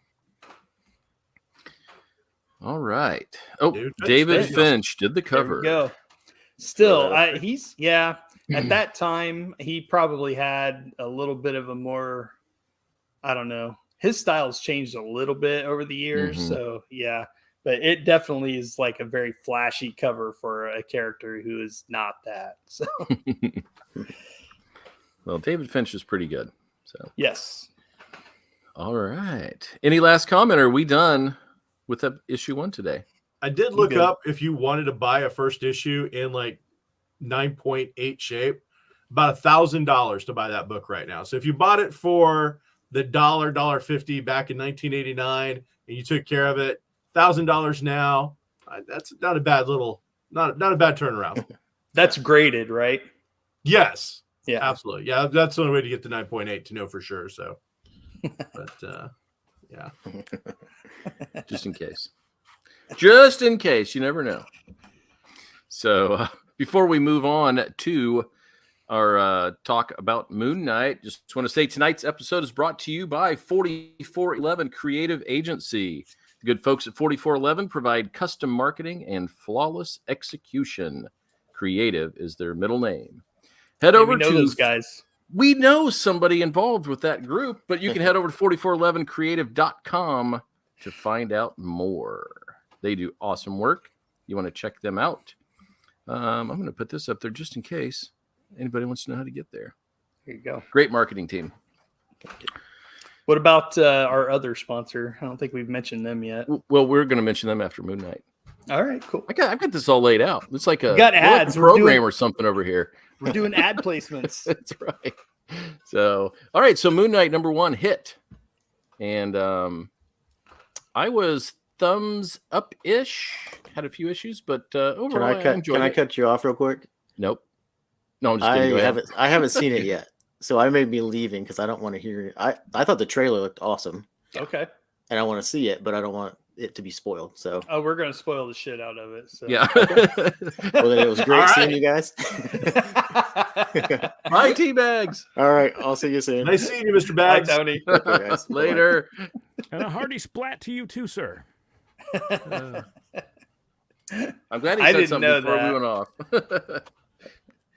All right. Oh, David Finch did the cover. There we go. Still, at that time, he probably had a little bit of a more, I don't know. His style's changed a little bit over the years. Mm-hmm. So, yeah. But it definitely is like a very flashy cover for a character who is not that. So, well, David Finch is pretty good. So yes. All right. Any last comment? Are we done with issue 1 today? I did look up if you wanted to buy a first issue in like 9.8 shape, about $1,000 to buy that book right now. So if you bought it for the $1.50 back in 1989 and you took care of it, $1,000 now. That's not a bad not a bad turnaround. That's graded, right? Yes. Yeah. Absolutely. Yeah, that's the only way to get the 9.8 to know for sure. So, but yeah. Just in case. Just in case, you never know. So before we move on to our talk about Moon Knight, just want to say tonight's episode is brought to you by 4411 Creative Agency. The good folks at 4411 provide custom marketing and flawless execution. Creative is their middle name. Head over to those guys. We know somebody involved with that group, but you can head over to 4411creative.com to find out more. They do awesome work. You want to check them out. I'm going to put this up there just in case anybody wants to know how to get there. Here you go. Great marketing team. What about our other sponsor? I don't think we've mentioned them yet. Well, we're going to mention them after Moon Knight. All right, cool. I've got this all laid out. It's like got ads. Like a program or something over here. We're doing ad placements. That's right. So, all right. So Moon Knight #1 hit. And I was thumbs up-ish. Had a few issues, but overall, I enjoyed it. Can I cut you off real quick? Nope. No, I'm just kidding. I haven't seen it yet. So I may be leaving because I don't want to hear it. I thought the trailer looked awesome. Okay. And I want to see it, but I don't want it to be spoiled. So Oh, we're gonna spoil the shit out of it. So. Yeah. well, then it was great All seeing right. you guys. Bye, tea bags. All right, I'll see you soon. Nice seeing you, Mr. Bye, Bags. Tony. Okay, guys. Bye-bye. Later. And a hearty splat to you too, sir. I'm glad he I said didn't something know before we that. went off.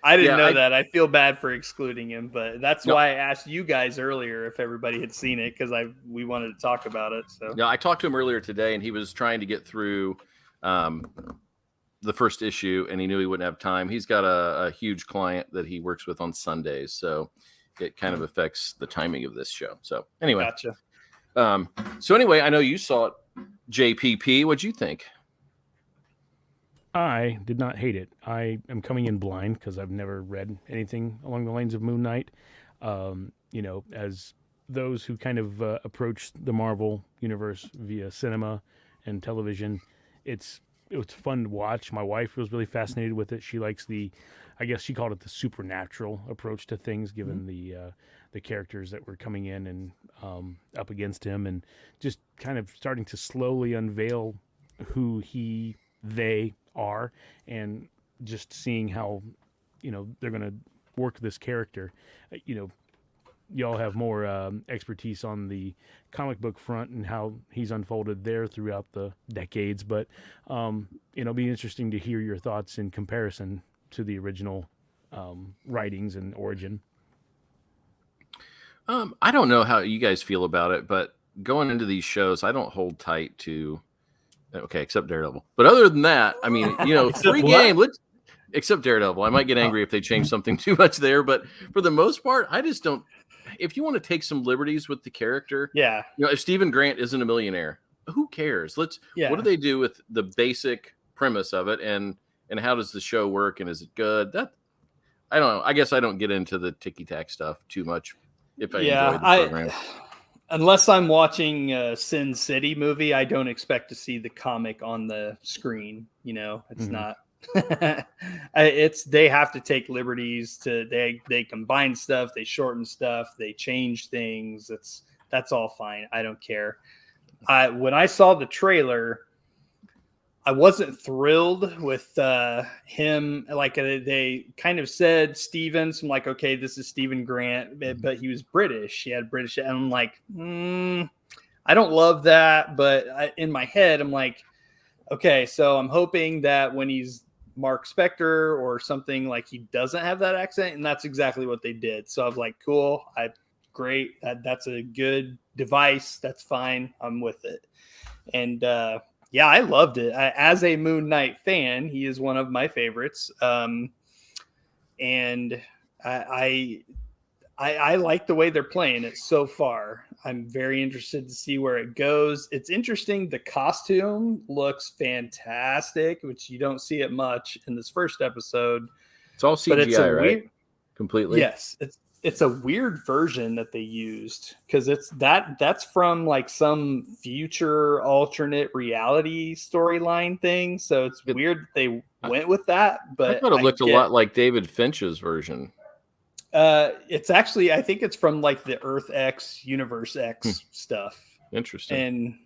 I didn't Yeah, know I- that. I feel bad for excluding him, but that's No. why I asked you guys earlier if everybody had seen it because we wanted to talk about it. So Yeah, I talked to him earlier today, and he was trying to get through the first issue, and he knew he wouldn't have time. He's got a huge client that he works with on Sundays, so it kind of affects the timing of this show. So anyway, gotcha. so anyway, I know you saw it, JPP. What'd you think? I did not hate it. I am coming in blind because I've never read anything along the lines of Moon Knight. You know, as those who kind of approach the Marvel universe via cinema and television, it was fun to watch. My wife was really fascinated with it. She likes I guess she called it the supernatural approach to things, given the characters that were coming in and up against him, and just kind of starting to slowly unveil who they are, and just seeing how, you know, they're going to work this character. You know, y'all have more expertise on the comic book front and how he's unfolded there throughout the decades, but it'll be interesting to hear your thoughts in comparison to the original writings and origin. I don't know how you guys feel about it, but going into these shows, I don't hold tight to. Okay, except Daredevil. But other than that, I mean, you know, free game. Except Daredevil. I might get angry if they change something too much there, but for the most part, I just don't. If you want to take some liberties with the character, Yeah. you know, if Stephen Grant isn't a millionaire, who cares? What do they do with the basic premise of it, and how does the show work, and is it good? That I don't know. I guess I don't get into the ticky tack stuff too much. If I enjoy the program. Unless I'm watching a Sin City movie, I don't expect to see the comic on the screen. You know, it's not. They have to take liberties they combine stuff, they shorten stuff, they change things. That's all fine. I don't care. When I saw the trailer, I wasn't thrilled with him. Like they kind of said Stevens. I'm like, okay, this is Stephen Grant, but he was British. He had British. And I'm like, I don't love that. But in my head, I'm like, okay, so I'm hoping that when he's Mark Spector or something, like he doesn't have that accent. And that's exactly what they did. So I was like, cool. Great. That's a good device. That's fine. I'm with it. And, yeah, I loved it. As a Moon Knight fan, he is one of my favorites. And I like the way they're playing it so far. I'm very interested to see where it goes. It's interesting. The costume looks fantastic, which you don't see it much in this first episode. It's all CGI, right? Completely. Yes, it's a weird version that they used because that's from like some future alternate reality storyline thing. So it's weird that they went with that. But I thought it looked a lot like David Finch's version. It's actually, I think it's from like the Earth X, Universe X stuff. Interesting. And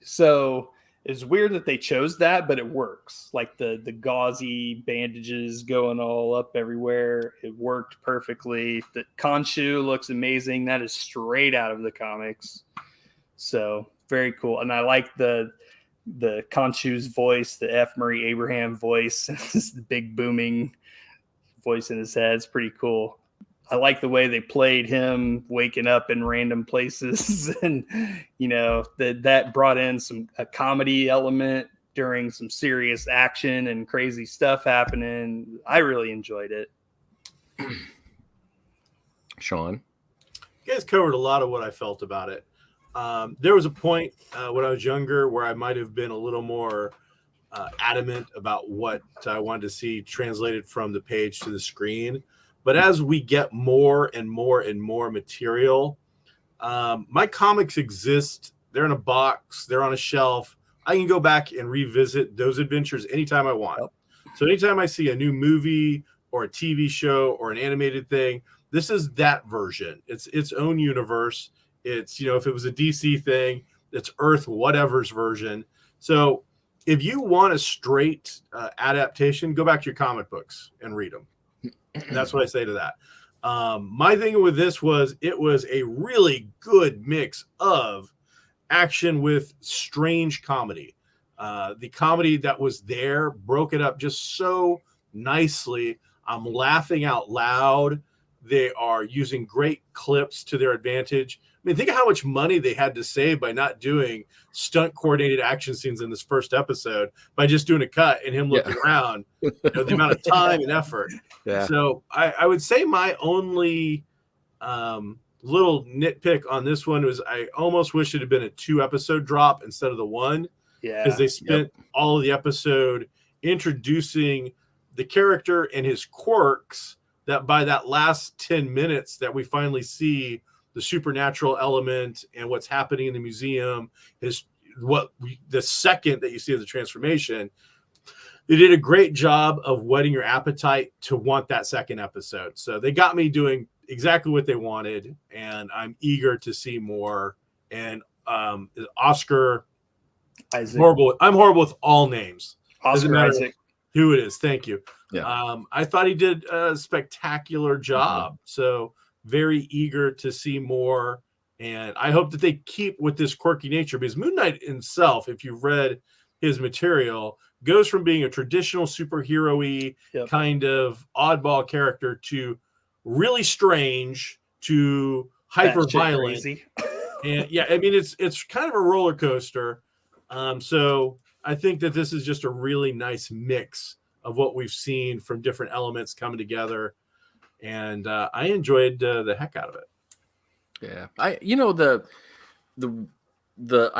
so it's weird that they chose that, but it works. Like the gauzy bandages going all up everywhere. It worked perfectly. The Khonshu looks amazing. That is straight out of the comics. So very cool. And I like the Khonshu's voice, the F. Murray Abraham voice, the big booming voice in his head. It's pretty cool. I like the way they played him waking up in random places, and you know that brought in a comedy element during some serious action and crazy stuff happening. I really enjoyed it. Sean, You guys covered a lot of what I felt about it. There was a point when I was younger where I might have been a little more adamant about what I wanted to see translated from the page to the screen. But as we get more and more and more material, my comics exist. They're in a box. They're on a shelf. I can go back and revisit those adventures anytime I want. Yep. So anytime I see a new movie or a TV show or an animated thing, this is that version. It's its own universe. It's, you know, if it was a DC thing, it's Earth whatever's version. So if you want a straight adaptation, go back to your comic books and read them. That's what I say to that. My thing with this was it was a really good mix of action with strange comedy. The comedy that was there broke it up just so nicely. I'm laughing out loud. They are using great clips to their advantage. I mean, think of how much money they had to save by not doing stunt coordinated action scenes in this first episode by just doing a cut and him looking around. The amount of time and effort. Yeah. So I would say my only little nitpick on this one was I almost wish it had been a 2-episode drop instead of the 1. Yeah. Because they spent all of the episode introducing the character and his quirks, that by that last 10 minutes that we finally see the supernatural element and what's happening in the museum is the second that you see the transformation. They did a great job of whetting your appetite to want that second episode. So they got me doing exactly what they wanted, and I'm eager to see more. And Oscar Isaac. I'm horrible with all names. Doesn't Oscar matter Isaac. who it is. Thank you. Yeah. I thought he did a spectacular job. So very eager to see more. And I hope that they keep with this quirky nature, because Moon Knight himself, if you've read his material, goes from being a traditional superhero-y kind of oddball character to really strange to hyper violent. And yeah, I mean, it's kind of a roller coaster. So I think that this is just a really nice mix of what we've seen from different elements coming together. And I enjoyed the heck out of it. Yeah. I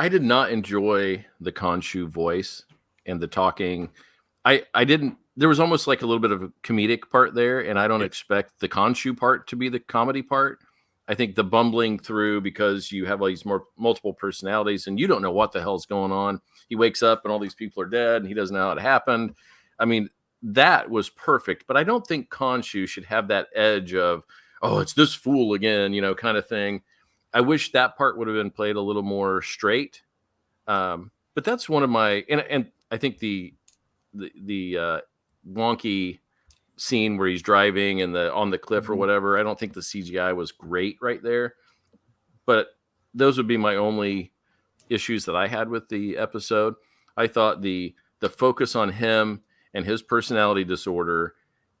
did not enjoy the Khonshu voice and the talking. There was almost like a little bit of a comedic part there, and I don't expect the Khonshu part to be the comedy part. I think the bumbling through, because you have all these multiple personalities and you don't know what the hell's going on. He wakes up and all these people are dead and he doesn't know how it happened. I mean, that was perfect, but I don't think Khonshu should have that edge of, oh, it's this fool again, kind of thing. I wish that part would have been played a little more straight. But that's one of my, and I think the wonky scene where he's driving and on the cliff or whatever, I don't think the CGI was great right there. But those would be my only issues that I had with the episode. I thought the focus on him and his personality disorder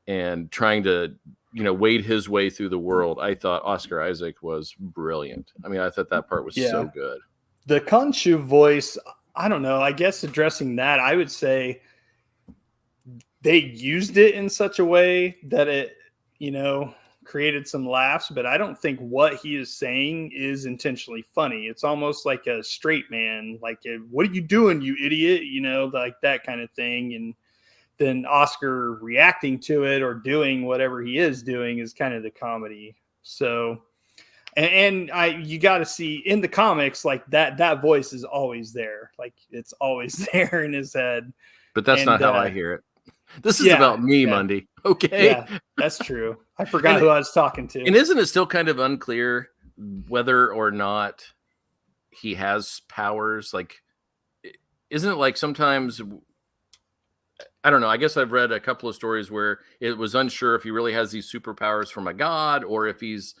and trying to, wade his way through the world, I thought Oscar Isaac was brilliant. I mean, I thought that part was so good. The Khonshu voice, I don't know. I guess addressing that, I would say they used it in such a way that it, created some laughs, but I don't think what he is saying is intentionally funny. It's almost like a straight man, like, what are you doing, you idiot? Like that kind of thing. And then Oscar reacting to it or doing whatever he is doing is kind of the comedy. So, and you got to see in the comics, like that voice is always there. Like it's always there in his head. But that's not how I hear it. This is about me, Mundy. Okay. Yeah, that's true. I forgot who I was talking to. And isn't it still kind of unclear whether or not he has powers? Like, isn't it like sometimes, I don't know. I guess I've read a couple of stories where it was unsure if he really has these superpowers from a god or if it's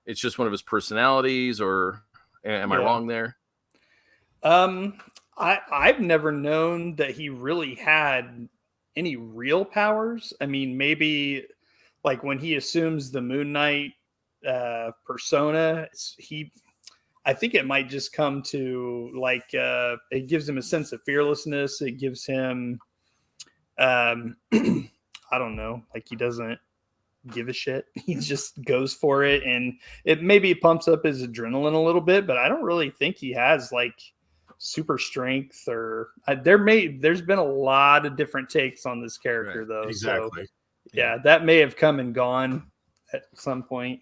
just one of his personalities, or am I wrong there? I've never known that he really had any real powers. I mean, maybe like when he assumes the Moon Knight persona, I think it might just come to like it gives him a sense of fearlessness. It gives him I don't know, like he doesn't give a shit. He just goes for it, and it maybe pumps up his adrenaline a little bit, but I don't really think he has like super strength or there's been a lot of different takes on this character though. Exactly. So, yeah, that may have come and gone at some point.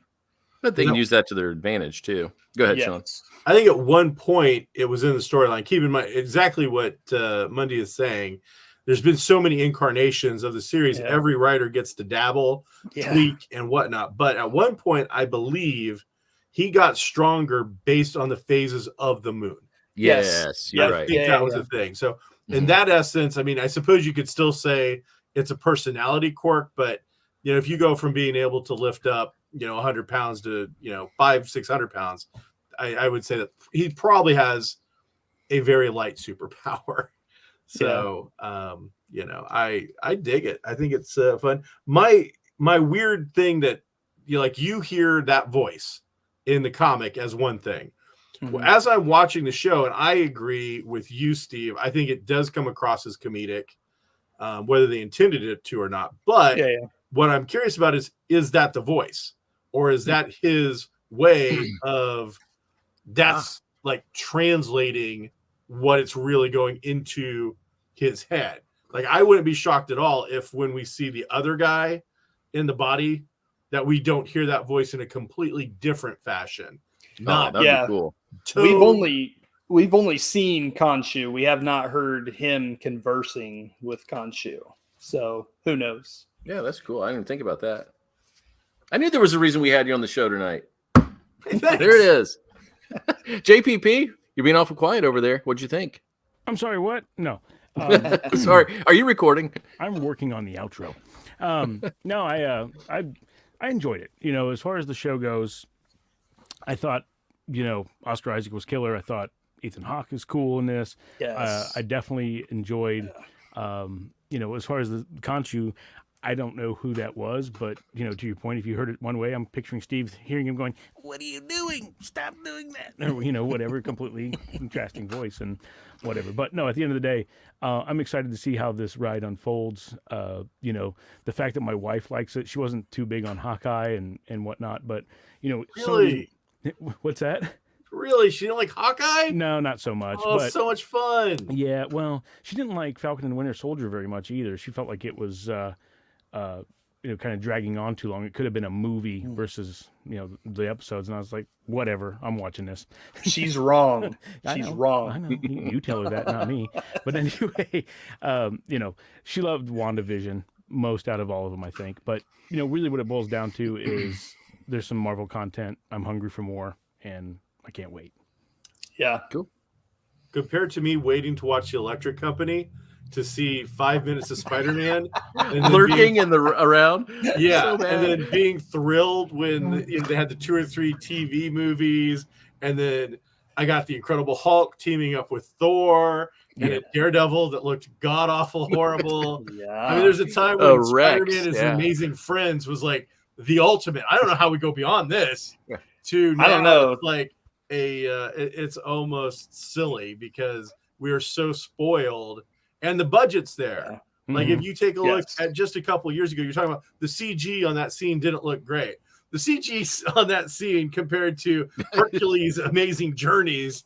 But they can use that to their advantage too. Go ahead, Sean. I think at one point it was in the storyline. Keep in mind exactly what Mundy is saying. There's been so many incarnations of the series. Yeah. Every writer gets to dabble, tweak, and whatnot. But at one point, I believe he got stronger based on the phases of the moon. Yes, you're I right. think that was a thing. So in that essence, I mean, I suppose you could still say it's a personality quirk, but if you go from being able to lift up, 100 pounds to 500-600 pounds, I would say that he probably has a very light superpower. So I dig it. I think it's fun. My weird thing that you hear that voice in the comic as one thing. Well, as I'm watching the show, and I agree with you, Steve, I think it does come across as comedic, whether they intended it to or not. But what I'm curious about is that the voice, or is that his way of like translating what it's really going into his head? Like, I wouldn't be shocked at all if when we see the other guy in the body that we don't hear that voice in a completely different fashion. That'd be cool. We've only seen Khonshu. We have not heard him conversing with Khonshu. So who knows? Yeah, that's cool. I didn't think about that. I knew there was a reason we had you on the show tonight. There it is. JPP, you're being awful quiet over there. What'd you think? I'm sorry, what? No. Sorry, are you recording? I'm working on the outro. No, I enjoyed it. As far as the show goes, I thought, Oscar Isaac was killer. I thought Ethan Hawke is cool in this. Yes. I definitely enjoyed, as far as the Khonshu, I don't know who that was, but, to your point, if you heard it one way, I'm picturing Steve hearing him going, "What are you doing? Stop doing that." Or, whatever, completely contrasting voice and whatever. But no, at the end of the day, I'm excited to see how this ride unfolds. The fact that my wife likes it, she wasn't too big on Hawkeye and whatnot, but, Really? What's that? Really? She didn't like Hawkeye? No, not so much. Oh, but, so much fun. Yeah, well, she didn't like Falcon and the Winter Soldier very much either. She felt like it was, kind of dragging on too long. It could have been a movie versus, the episodes. And I was like, whatever, I'm watching this. She's wrong. She's I wrong. know. You tell her that, not me. But anyway, she loved WandaVision most out of all of them, I think. But, really what it boils down to is there's some Marvel content. I'm hungry for more, and I can't wait. Yeah. Cool. Compared to me waiting to watch The Electric Company to see 5 minutes of Spider-Man Lurking around. Yeah. So And then being thrilled when they had the 2 or 3 TV movies. And then I got the Incredible Hulk teaming up with Thor and a Daredevil that looked god-awful horrible. Yeah. I mean, there's a time when Rex, Spider-Man is Amazing Friends was like the ultimate. I don't know how we go beyond this to now. I don't know. It's like it's almost silly because we are so spoiled and the budget's there. Yeah. Like if you take a look at just a couple of years ago, you're talking about the CG on that scene didn't look great. The CG on that scene compared to Hercules' Amazing Journeys,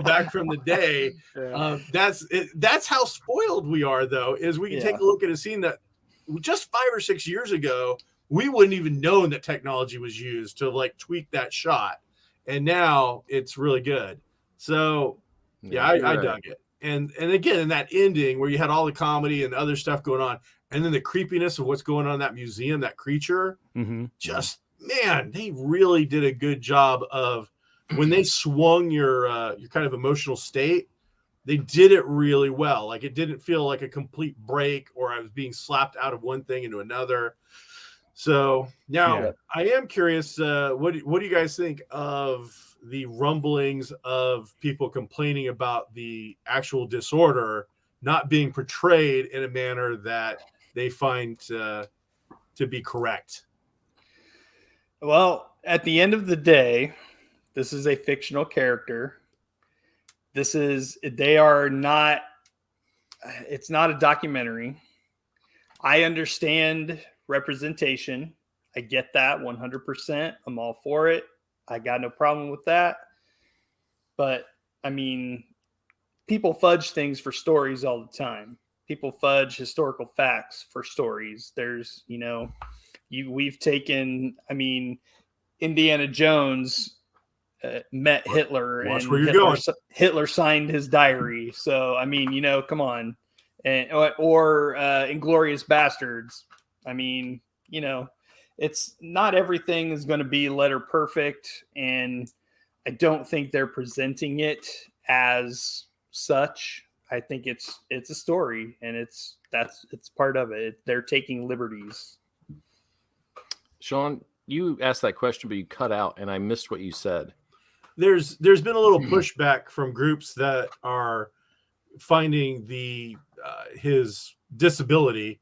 back from the day, that's how spoiled we are, though, is we can take a look at a scene that just 5 or 6 years ago, we wouldn't even known that technology was used to like tweak that shot. And now it's really good. So I dug it. And again, in that ending where you had all the comedy and other stuff going on, and then the creepiness of what's going on in that museum, that creature, just, man, they really did a good job of when they swung your kind of emotional state, they did it really well. Like it didn't feel like a complete break or I was being slapped out of one thing into another. So now I am curious, what do you guys think of the rumblings of people complaining about the actual disorder not being portrayed in a manner that they find to be correct? Well, at the end of the day, this is a fictional character. It's not a documentary. I understand representation. I get that 100%. I'm all for it. I got no problem with that. But I mean, people fudge things for stories all the time. People fudge historical facts for stories. There's, we've taken, Indiana Jones met Hitler. Watch and where you're going. Hitler signed his diary. So, come on. Or Inglourious Bastards. It's not everything is going to be letter perfect. And I don't think they're presenting it as such. I think it's a story, and it's part of it. They're taking liberties. Sean, you asked that question, but you cut out, and I missed what you said. There's been a little pushback from groups that are finding his disability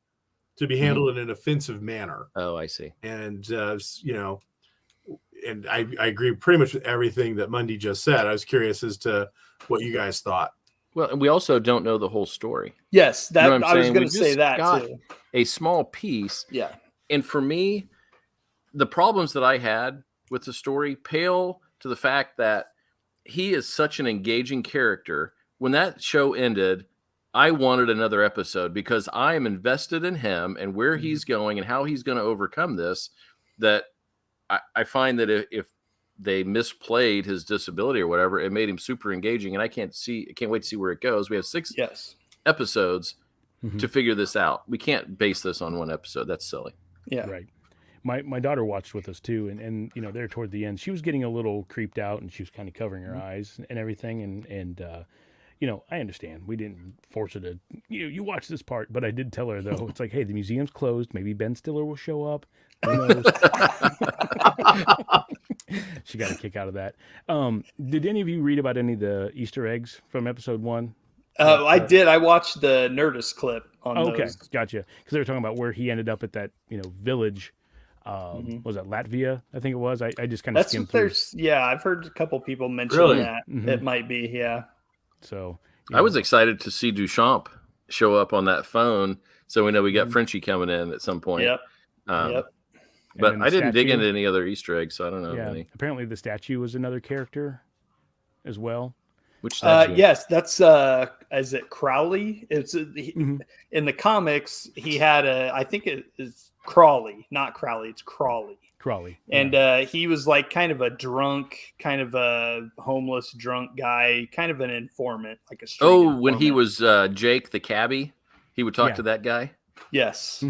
to be handled in an offensive manner. Oh, I see. And and I agree pretty much with everything that Mundy just said. I was curious as to what you guys thought. Well, and we also don't know the whole story. Yes, that You know what I'm I was saying? going We to say just that got too. A small piece. Yeah. And for me, the problems that I had with the story pale to the fact that he is such an engaging character. When that show ended, I wanted another episode because I am invested in him and where he's going and how he's going to overcome this. That I find that if they misplayed his disability or whatever, it made him super engaging, and I can't wait to see where it goes. We have 6 episodes to figure this out. We can't base this on one episode. That's silly. Yeah. Right. My daughter watched with us too, and there toward the end, she was getting a little creeped out, and she was kind of covering her eyes and everything, and I understand. We didn't force her to, you watch this part, but I did tell her though, it's like, hey, the museum's closed. Maybe Ben Stiller will show up. Who knows? She got a kick out of that. Did any of you read about any of the Easter eggs from episode 1? I did. I watched the Nerdist clip on those. Okay, gotcha. Because they were talking about where he ended up at that, village. Was that Latvia? I think it was. I just kind of skimmed through. Yeah, I've heard a couple people mention that. It might be, yeah. So I was excited to see Duchamp show up on that phone, so we know we got Frenchie coming in at some point. Yep. But I didn't dig into any other Easter eggs, so I don't know. Yeah. Any. Apparently, the statue was another character as well. Which statue? Yes, that's is it Crowley? It's in the comics. He had I think it is Crawley, not Crowley. It's Crawley. Crawley. And he was like kind of a drunk, kind of a homeless drunk guy, kind of an informant, like a street informant. When he was Jake the cabbie, he would talk to that guy. Yes.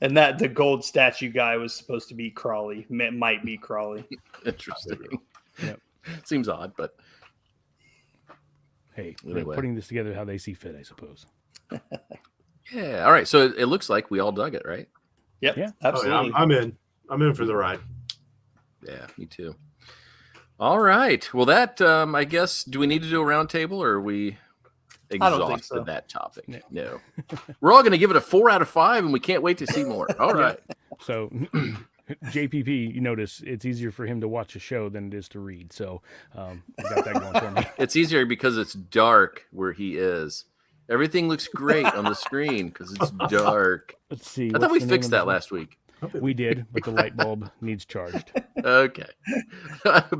And that the gold statue guy was supposed to be Crawley. It might be Crawley. Interesting. Yep. Seems odd, but hey, anyway. they're putting this together how they see fit, I suppose. Yeah. All right. So it looks like we all dug it, right? Yep. Yeah. Absolutely. I'm in. I'm in for the ride. Yeah, me too. All right. Well, that I guess. Do we need to do a round table, or are we exhausted that topic? No. We're all going to give it a 4 out of 5, and we can't wait to see more. All right. So, JPP, you notice it's easier for him to watch a show than it is to read. So, I got that going for me. It's easier because it's dark where he is. Everything looks great on the screen because it's dark. Let's see. I thought we fixed that last week. We did, but the light bulb needs charged. Okay.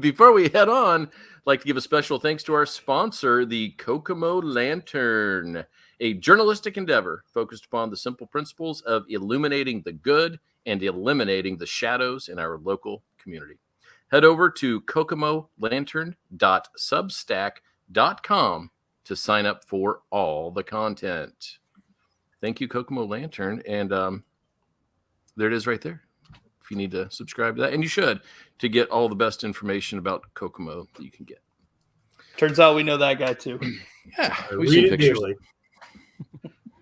Before we head on, I'd like to give a special thanks to our sponsor, the Kokomo Lantern, a journalistic endeavor focused upon the simple principles of illuminating the good and eliminating the shadows in our local community. Head over to kokomolantern.substack.com to sign up for all the content. Thank you, Kokomo Lantern. And there it is right there. If you need to subscribe to that, and you should, to get all the best information about Kokomo that you can get. Turns out we know that guy too. Yeah, We've seen pictures.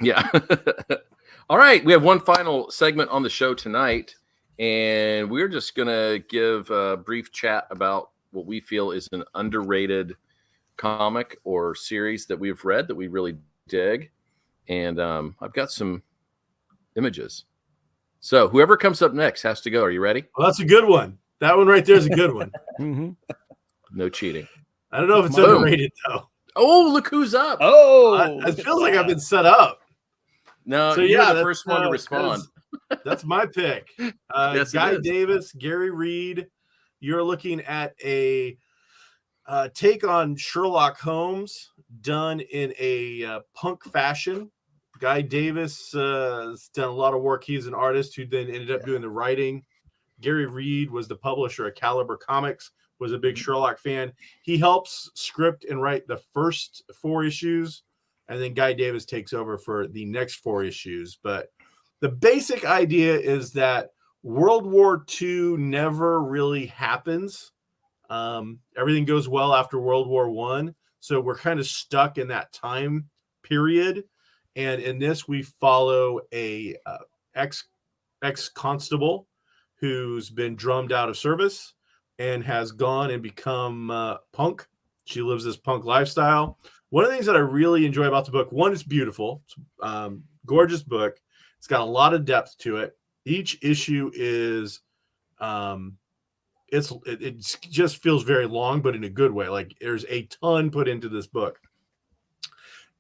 Yeah. All right, we have one final segment on the show tonight, and we're just going to give a brief chat about what we feel is an underrated comic or series that we've read that we really dig. And I've got some images. So whoever comes up next has to go. Are you ready? Well, that's a good one. That one right there is a good one. No cheating. I don't know if it's underrated, though. Oh, look who's up. Oh, it feels like I've been set up. No, So, you're yeah, the first one to respond. That's my pick. Yes, it Guy is. Davis, Gary Reed. You're looking at a take on Sherlock Holmes done in a punk fashion. Guy Davis has done a lot of work. He's an artist who then ended up doing the writing. Gary Reed was the publisher of Caliber Comics, was a big Sherlock fan. He helps script and write the first 4 issues, and then Guy Davis takes over for the next 4 issues. But the basic idea is that World War II never really happens. Everything goes well after World War I. So we're kind of stuck in that time period. And in this, we follow a ex constable who's been drummed out of service and has gone and become punk. She lives this punk lifestyle. One of the things that I really enjoy about the book, one, it's beautiful. It's gorgeous book. It's got a lot of depth to it. Each issue is it just feels very long, but in a good way. Like there's a ton put into this book.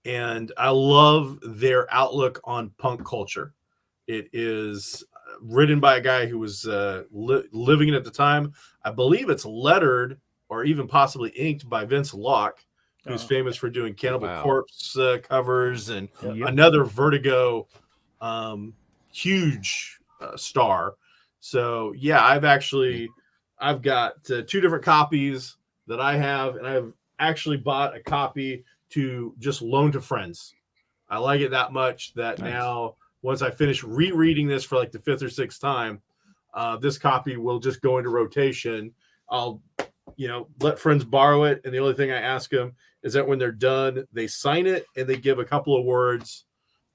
And I love their outlook on punk culture. It is written by a guy who was living it at the time. I believe it's lettered or even possibly inked by Vince Locke, who's famous for doing Cannibal Corpse covers and another Vertigo huge star. So yeah, I've got 2 different copies that I have, and I've actually bought a copy to just loan to friends. I like it that much that now, once I finish rereading this for like the 5th or 6th time, this copy will just go into rotation. I'll, let friends borrow it. And the only thing I ask them is that when they're done, they sign it and they give a couple of words.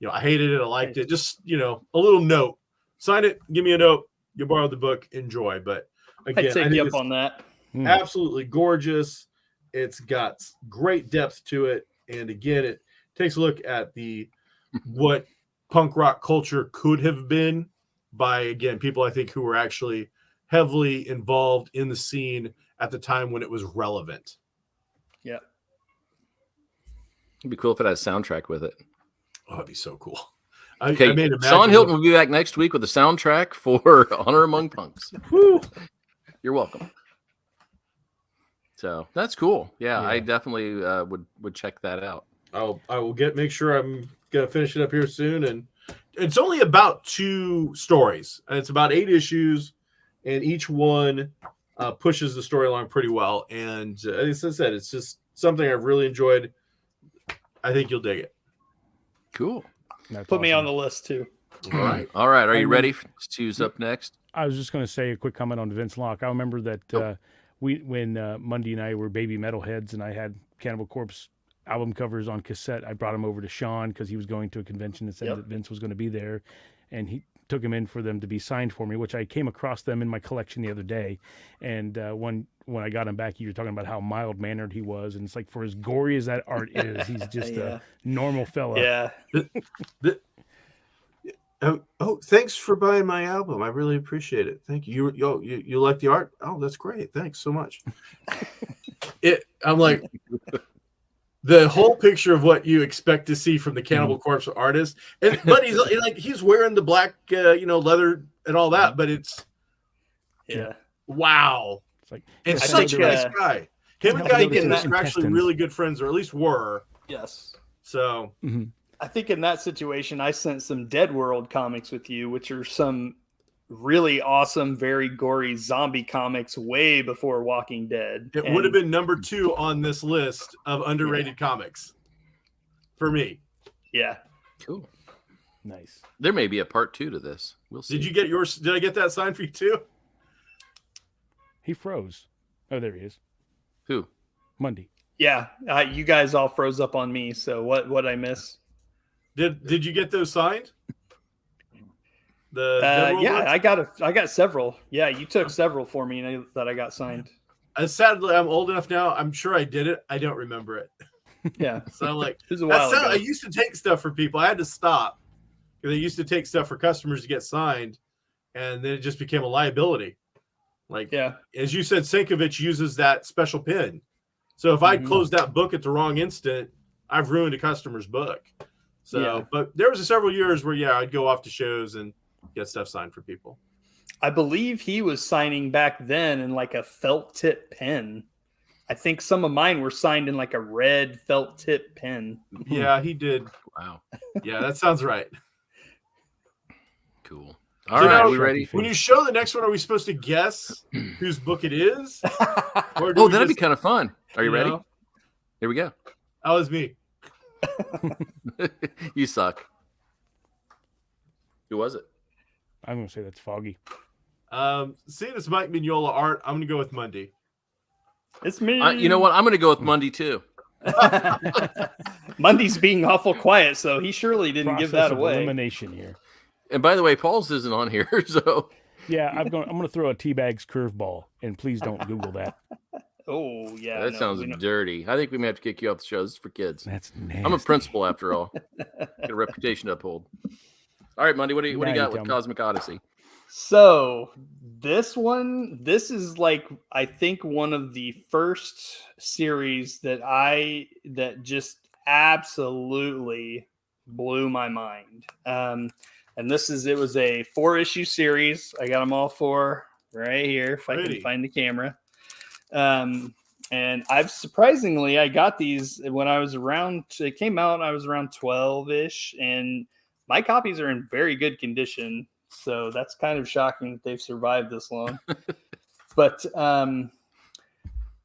I hated it. I liked it. Just, a little note. Sign it. Give me a note. You borrow the book. Enjoy. But again, I'd take you up on that. Absolutely gorgeous. It's got great depth to it. And again, it takes a look at what punk rock culture could have been by, again, people I think who were actually heavily involved in the scene at the time when it was relevant. Yeah. It'd be cool if it had a soundtrack with it. Oh, that'd be so cool. Okay, Shawn Hilton will be back next week with a soundtrack for Honor Among Punks. Woo! You're welcome. So that's cool. Yeah, I definitely would check that out. I will make sure I'm gonna finish it up here soon, and it's only about 2 stories. And it's about 8 issues, and each one pushes the story along pretty well. And as I said, it's just something I've really enjoyed. I think you'll dig it. Cool. Put me on the list too. All right. All right. Are you ready? Stu's up next. I was just going to say a quick comment on Vince Locke. I remember that when Mundy and I were baby metalheads and I had Cannibal Corpse album covers on cassette, I brought him over to Shawn because he was going to a convention and said that Vince was going to be there, and he took him in for them to be signed for me, which I came across them in my collection the other day. And when I got him back, you were talking about how mild-mannered he was, and it's like, for as gory as that art is, he's just a normal fella. Yeah. Thanks for buying my album. I really appreciate it. Thank you. You like the art? Oh, that's great. Thanks so much. I'm like, the whole picture of what you expect to see from the Cannibal Corpse artist, but he's wearing the black, leather and all that. But it's wow. It's like, and such a nice guy. Him and Guy Dennis are actually really good friends, or at least were. Yes. So. Mm-hmm. I think in that situation, I sent some Dead World comics with you, which are some really awesome, very gory zombie comics way before Walking Dead. It would have been number 2 on this list of underrated comics for me. Yeah. Cool. Nice. There may be a part 2 to this. We'll see. Did you get yours? Did I get that signed for you too? He froze. Oh, there he is. Who? Mundy. Yeah. You guys all froze up on me. So what I miss? Did you get those signed? I got several. Yeah, you took several for me that I got signed. Sadly, I'm old enough now. I'm sure I did it. I don't remember it. Yeah. So I'm like, it was a while ago. I used to take stuff for people. I had to stop because I used to take stuff for customers to get signed, and then it just became a liability. Like, as you said, Sinkovich uses that special pin. So if I closed that book at the wrong instant, I've ruined a customer's book. So, but there was several years where, I'd go off to shows and get stuff signed for people. I believe he was signing back then in like a felt tip pen. I think some of mine were signed in like a red felt tip pen. Yeah, he did. Wow. Yeah, that sounds right. Cool. All right, are we ready? When you show the next one, are we supposed to guess whose book it is? That'd be kind of fun. Are you ready? Here we go. That was me. You suck. Who was it? I'm going to say that's Foggy. Seeing it's Mike Mignola art, I'm going to go with Mundy. It's me. You know what? I'm going to go with Mundy too. Mundy's being awful quiet, so he surely didn't give that Process of away. elimination here. And by the way, Paul's isn't on here, so Yeah, I'm going to throw a Teabag's curveball, and please don't Google that. Oh yeah, that sounds dirty. I think we may have to kick you off the show. This is for kids. That's nasty. I'm a principal after all. Got a reputation to uphold. All right, Mundy, what do you got with Cosmic Odyssey? So this is like, I think one of the first series that just absolutely blew my mind. And it was a 4-issue series. I got them all 4 right here. If I can find the camera. And I got these when I was around, it came out, I was around 12-ish, and my copies are in very good condition. So that's kind of shocking that they've survived this long. But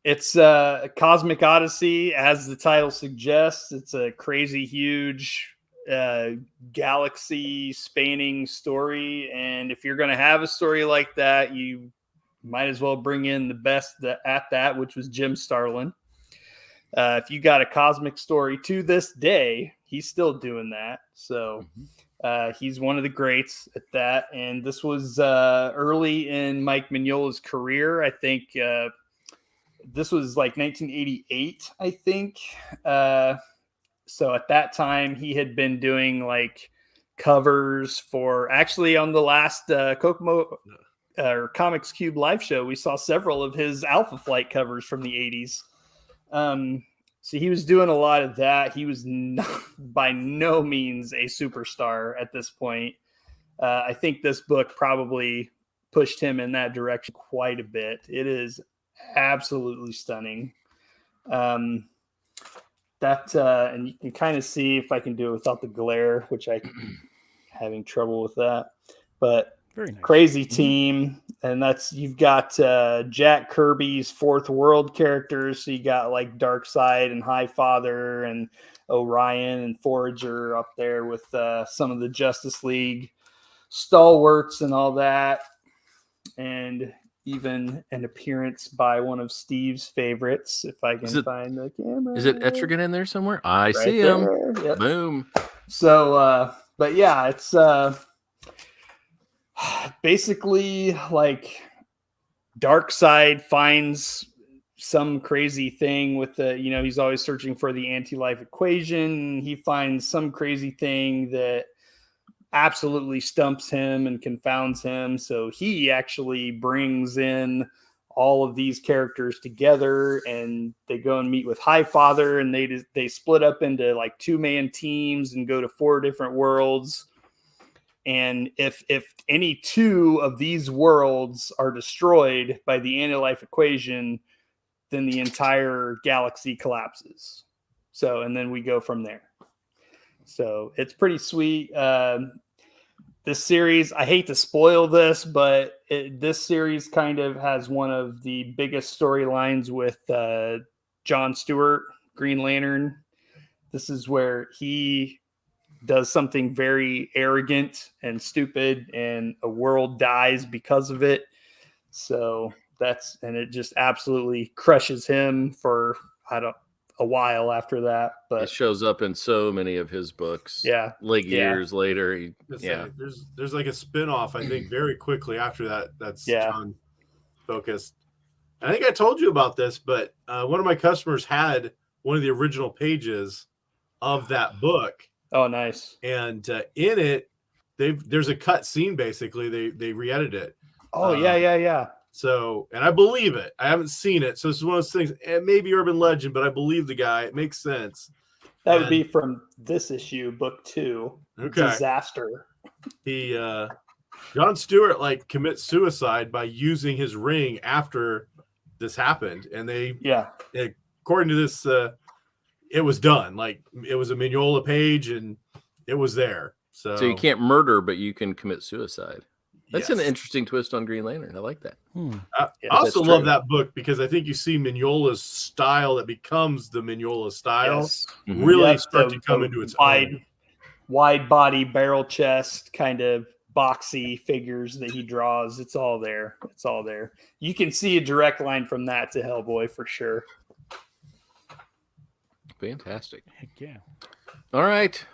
it's Cosmic Odyssey, as the title suggests. It's a crazy, huge galaxy spanning story. And if you're going to have a story like that, you might as well bring in the best at that, which was Jim Starlin. If you got a cosmic story to this day, he's still doing that. So he's one of the greats at that. And this was early in Mike Mignola's career. I think this was like 1988, I think. So at that time, he had been doing like covers for, actually on the last Kokomo or Comics Cube live show, we saw several of his Alpha Flight covers from the 80s. So he was doing a lot of that. He was by no means a superstar at this point. I think this book probably pushed him in that direction quite a bit. It is absolutely stunning. And you can kind of see, if I can do it without the glare, which I'm having trouble with that, but very nice. Crazy team. And you've got Jack Kirby's Fourth World characters. So you got like Darkseid and Highfather and Orion and Forager up there with some of the Justice League stalwarts and all that. And even an appearance by one of Steve's favorites, if I can find the camera. Is it Etrigan in there somewhere? I see him. Yep. Boom. So, but yeah, it's basically like Darkseid finds some crazy thing with he's always searching for the anti-life equation. He finds some crazy thing that absolutely stumps him and confounds him. So he actually brings in all of these characters together, and they go and meet with Highfather, and they split up into like 2-man teams and go to 4 different worlds. And if any 2 of these worlds are destroyed by the anti-life equation, then the entire galaxy collapses. So, and then we go from there. So it's pretty sweet. This series, I hate to spoil this, but this series kind of has one of the biggest storylines with John Stewart, Green Lantern. This is where he does something very arrogant and stupid, and a world dies because of it. So and it just absolutely crushes him for, a while after that. But it shows up in so many of his books. Yeah. Years later. There's like a spin-off, I think, very quickly after that. That's John focused. And I think I told you about this, but one of my customers had one of the original pages of that book. Oh, nice. And in it, there's a cut scene, basically. They re-edited it. Oh, yeah. So, and I believe it. I haven't seen it. So this is one of those things. It may be urban legend, but I believe the guy. It makes sense. That would be from this issue, book 2. Okay. Disaster. John Stewart commits suicide by using his ring after this happened. And according to this, it was done. It was a Mignola page, and it was there. So you can't murder, but you can commit suicide. That's an interesting twist on Green Lantern. I like that. I also love that book because I think you see Mignola's style that becomes the Mignola style really start to come into its own. Wide body, barrel chest, kind of boxy figures that he draws. It's all there. You can see a direct line from that to Hellboy for sure. Fantastic. Heck yeah. All right.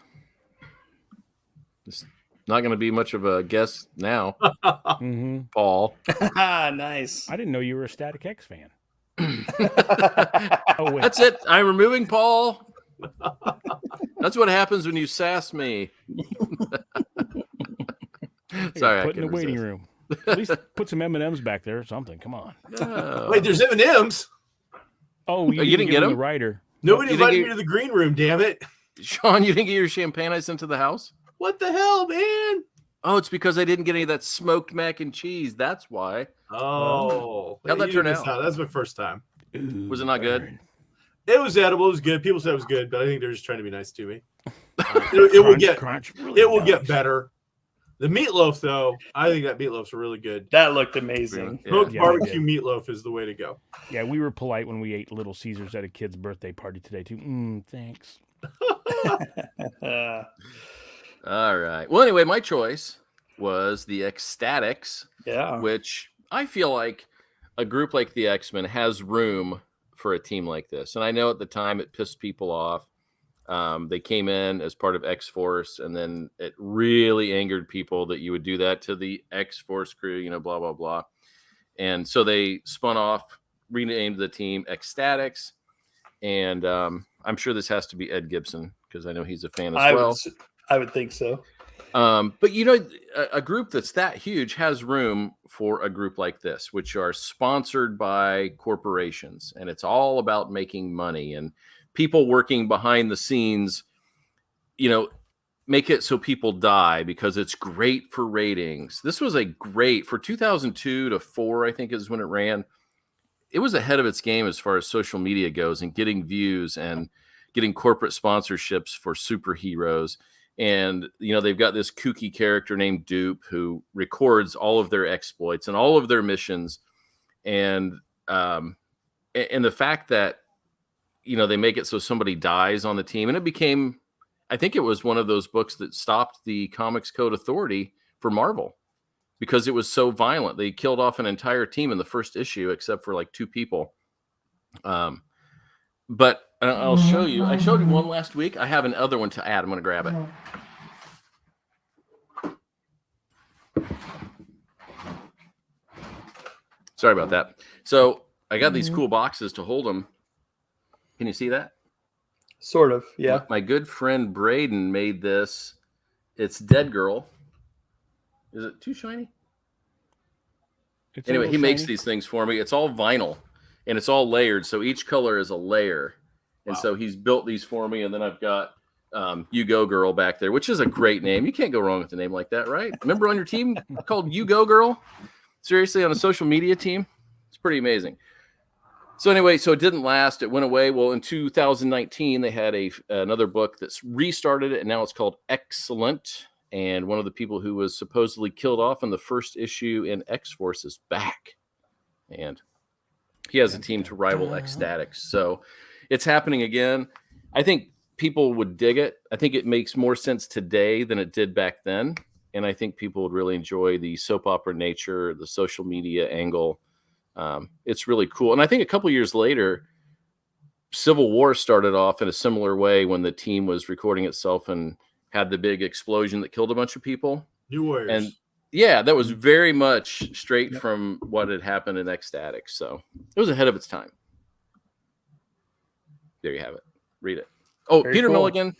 It's not going to be much of a guess now, Mm-hmm. Paul. Nice. I didn't know you were a Static X fan. Oh, wait. That's it. I'm removing Paul. That's what happens when you sass me. Sorry, I Put in the couldn't waiting resist. room. At least put some M&Ms back there or something. Come on. No. Wait, there's M&M's. Oh, you you didn't didn't get give him them? the writer. Nobody You didn't invited get- me to the green room, damn it. Sean, you didn't get your champagne I sent to the house? What the hell, man? Oh, it's because I didn't get any of that smoked mac and cheese. That's why. Oh. How'd that you turn missed out? That's my first time. Ooh, Was it not good? burn. It was edible. It was good. People said it was good, but I think they're just trying to be nice to me. It will get crunch. Really it will get nice. better. The meatloaf, though, I think that meatloaf's really good. that looked amazing. Yeah. Smoked Yeah, barbecue meatloaf is the way to go. Yeah, we were polite when we ate Little Caesars at a kid's birthday party today, too. Thanks. All right. Well, anyway, my choice was the Ecstatics, Yeah. which I feel like a group like the X-Men has room for a team like this. And I know at the time it pissed people off. They came in as part of X-Force, and then it really angered people that you would do that to the X-Force crew, blah, blah, blah. And so they spun off, renamed the team Ecstatics. And I'm sure this has to be Ed Gibson because I know he's a fan as well. I would think so. But a group that's that huge has room for a group like this, which are sponsored by corporations, and it's all about making money and people working behind the scenes, make it so people die because it's great for ratings. This was a great for 2002 to 4, I think is when it ran. It was ahead of its game as far as social media goes and getting views and getting corporate sponsorships for superheroes. And, they've got this kooky character named Dupe who records all of their exploits and all of their missions. And the fact that, they make it so somebody dies on the team. And it became, I think it was one of those books that stopped the Comics Code Authority for Marvel because it was so violent. They killed off an entire team in the first issue, except for like 2 people. But I'll show you. I showed you one last week. I have another one to add. I'm going to grab it. Sorry about that. So I got these cool boxes to hold them. Can you see that? Sort of. Yeah. My good friend Braden made this. It's Dead Girl. Is it too shiny? It's a Anyway, he little makes shiny. these things for me. It's all vinyl and it's all layered. So each color is a layer. And so he's built these for me. And then I've got You Go Girl back there, which is a great name. You can't go wrong with a name like that, right? Remember on your team called You Go Girl? Seriously, on a social media team? It's pretty amazing. So anyway, so it didn't last. It went away. Well, in 2019, they had another book that's restarted it, and now it's called Excellent. And one of the people who was supposedly killed off in the first issue in X-Force is back. And he has a team to rival Ecstatics. So it's happening again. I think people would dig it. I think it makes more sense today than it did back then. And I think people would really enjoy the soap opera nature, the social media angle. It's really cool. And I think a couple years later, Civil War started off in a similar way when the team was recording itself and had the big explosion that killed a bunch of people. New Warriors. And yeah, that was very much straight from what had happened in Ecstatics. So it was ahead of its time. There you have it. Read it. Oh, Very Peter cool. Milligan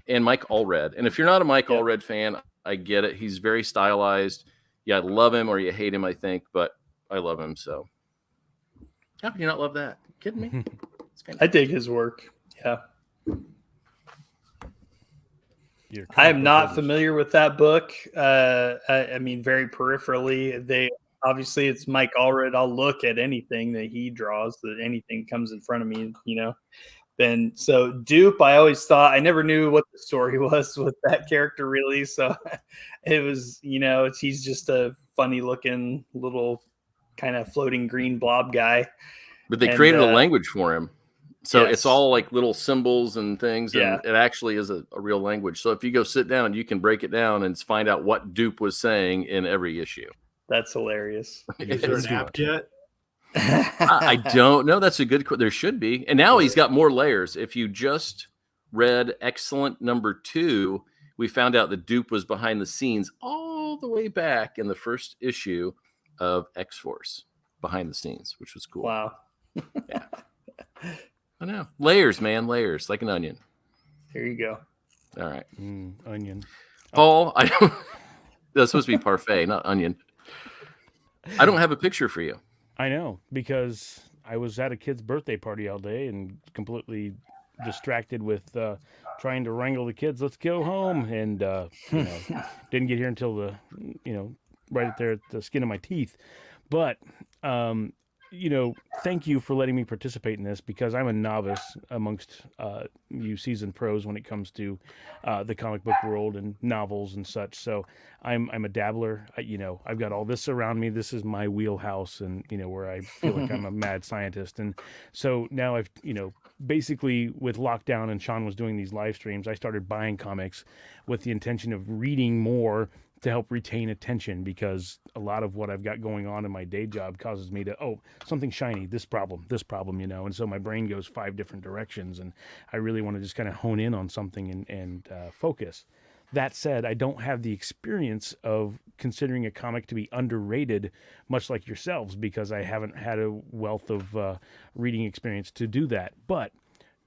and Mike Allred. And if you're not a Mike Allred fan, I get it. He's very stylized. Yeah, I love him or you hate him, I think, but I love him. So how can you not love that? Kidding me? It's I dig his work. Yeah. Your I am comic not book familiar with that book. I mean, very peripherally. Obviously it's Mike Allred. I'll look at anything that he draws, that anything comes in front of me, Then so Dupe, I always thought I never knew what the story was with that character really. So it was, he's just a funny looking little kind of floating green blob guy. But they And, created a language for him. So yes. it's all like little symbols and things. And Yeah. it actually is a real language. So if you go sit down, you can break it down and find out what Dupe was saying in every issue. That's hilarious. Is there an app yet? I don't know. That's a good. There should be, and now he's got more layers. If you just read Excellent number 2, we found out the dupe was behind the scenes all the way back in the first issue of X-Force, behind the scenes, which was cool. Wow. Yeah. I know. Layers, man. Layers, like an onion. There you go. All right. Onion. Paul, I don't. That's supposed to be parfait, not onion. I don't have a picture for you. I know, because I was at a kid's birthday party all day and completely distracted with trying to wrangle the kids. Let's go home. And, didn't get here until right there at the skin of my teeth. But, thank you for letting me participate in this, because I'm a novice amongst you seasoned pros when it comes to the comic book world and novels and such. So I'm a dabbler. I've got all this around me. This is my wheelhouse, and where I feel like I'm a mad scientist. And so now I've basically, with lockdown and Shawn was doing these live streams, I started buying comics with the intention of reading more to help retain attention, because a lot of what I've got going on in my day job causes me to, something shiny, this problem, and so my brain goes 5 different directions, and I really want to just kind of hone in on something and focus. That said, I don't have the experience of considering a comic to be underrated, much like yourselves, because I haven't had a wealth of reading experience to do that. But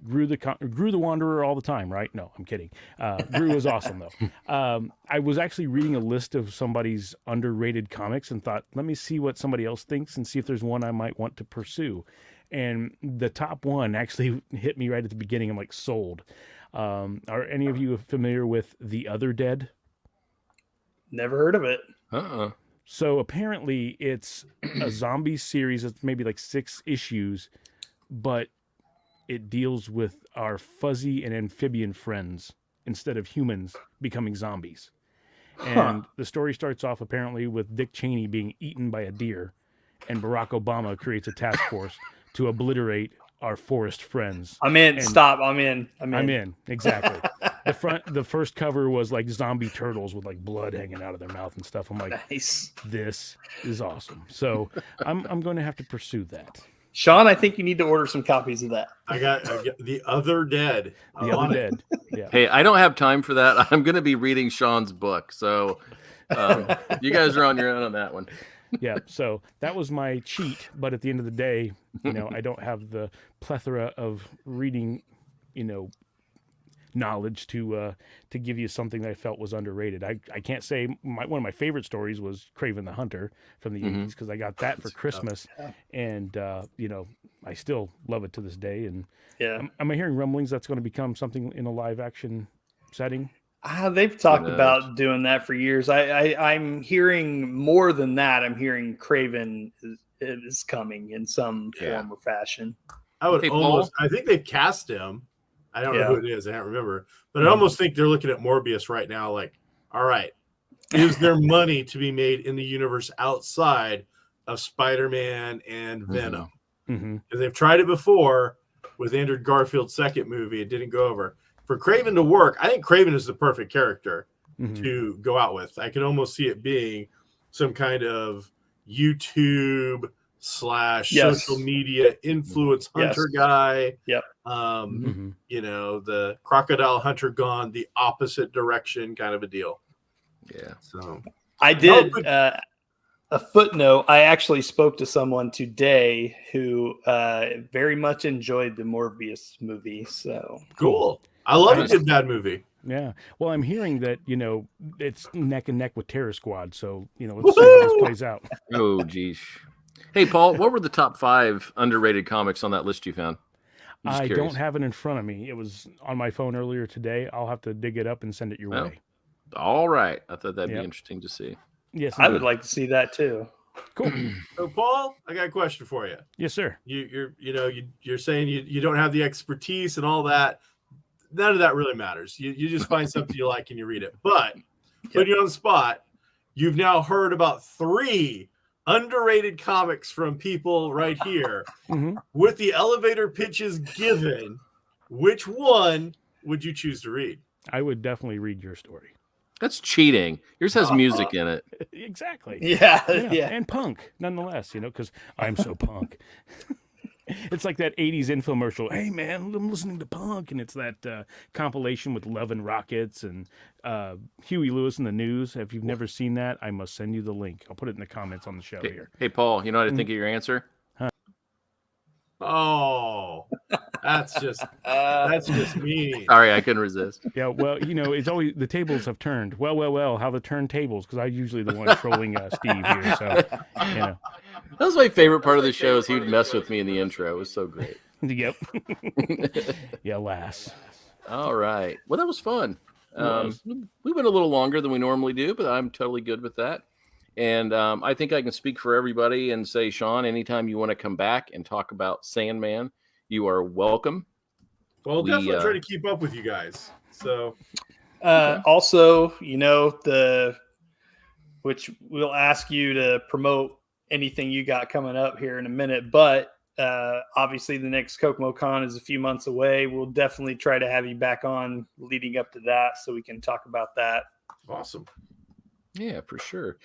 Grew the Wanderer all the time, right? No, I'm kidding. Grew was awesome, though. I was actually reading a list of somebody's underrated comics and thought, let me see what somebody else thinks and see if there's one I might want to pursue. And the top one actually hit me right at the beginning. I'm like, sold. Are any of you familiar with The Other Dead? Never heard of it. So apparently it's a zombie series. It's maybe like 6 issues, but it deals with our fuzzy and amphibian friends instead of humans becoming zombies. And the story starts off apparently with Dick Cheney being eaten by a deer, and Barack Obama creates a task force to obliterate our forest friends. I'm in. And Stop. I'm in. I'm in. Exactly. The first cover was like zombie turtles with like blood hanging out of their mouth and stuff. I'm like, Nice. This is awesome. So I'm going to have to pursue that. Shawn, I think you need to order some copies of that. I got The Other Dead. The Other Dead. Yeah. Hey, I don't have time for that. I'm going to be reading Shawn's book. So you guys are on your own on that one. Yeah. So that was my cheat. But at the end of the day, I don't have the plethora of reading, knowledge to give you something that I felt was underrated. I can't say one of my favorite stories was Kraven the Hunter from the 80s, because I got that for Christmas, and I still love it to this day. And am I hearing rumblings that's going to become something in a live action setting? They've talked about doing that for years. I'm hearing more than that. I'm hearing Kraven is coming in some form or fashion. I think they've cast him. I don't know who it is. I don't remember. But I almost think they're looking at Morbius right now like, all right, is there money to be made in the universe outside of Spider-Man and Venom? Because they've tried it before with Andrew Garfield's second movie. It didn't go over. For Kraven to work, I think Kraven is the perfect character to go out with. I can almost see it being some kind of YouTube / social media influence hunter guy. Yep. The crocodile hunter gone the opposite direction kind of a deal. Yeah. So I did a footnote. I actually spoke to someone today who very much enjoyed the Morbius movie. So cool. I love a good bad movie. Yeah. Well, I'm hearing that, it's neck and neck with Terror Squad. So, let's see how this plays out. Oh, geez. Hey, Paul, what were the top 5 underrated comics on that list you found? I don't have it in front of me. It was on my phone earlier today. I'll have to dig it up and send it your way. All right. I thought that'd be interesting to see. Yes, I would like to see that too. Cool. So, Paul, I got a question for you. Yes, sir. You're saying you don't have the expertise and all that. None of that really matters. You just find something you like and you read it. But putting you on the spot, you've now heard about 3 underrated comics from people right here. With the elevator pitches given, which one would you choose to read? I would definitely read your story. That's cheating. Yours has music in it. Exactly. Yeah, Yeah, yeah. and punk, nonetheless, because I'm so punk. It's like that 80s infomercial. Hey, man, I'm listening to punk. And it's that compilation with Love and Rockets and Huey Lewis and the News. If you've never seen that, I must send you the link. I'll put it in the comments on the show here. Hey, Paul, you know how to think of your answer? Oh, that's just mean. Sorry, I couldn't resist. Yeah, well, it's always the tables have turned. Well, how the turn tables, because I'm usually the one trolling Steve here. So, That was my favorite part of the show is he would mess with me in the intro. It was so great. Yep. Yeah, lass. All right. Well, that was fun. Was. We went a little longer than we normally do, but I'm totally good with that. And I think I can speak for everybody and say, Shawn, anytime you want to come back and talk about Sandman, you are welcome. Well, definitely try to keep up with you guys. So, also, which we'll ask you to promote anything you got coming up here in a minute, but obviously the next Kokomo Con is a few months away. We'll definitely try to have you back on leading up to that so we can talk about that. awesome. Yeah, for sure.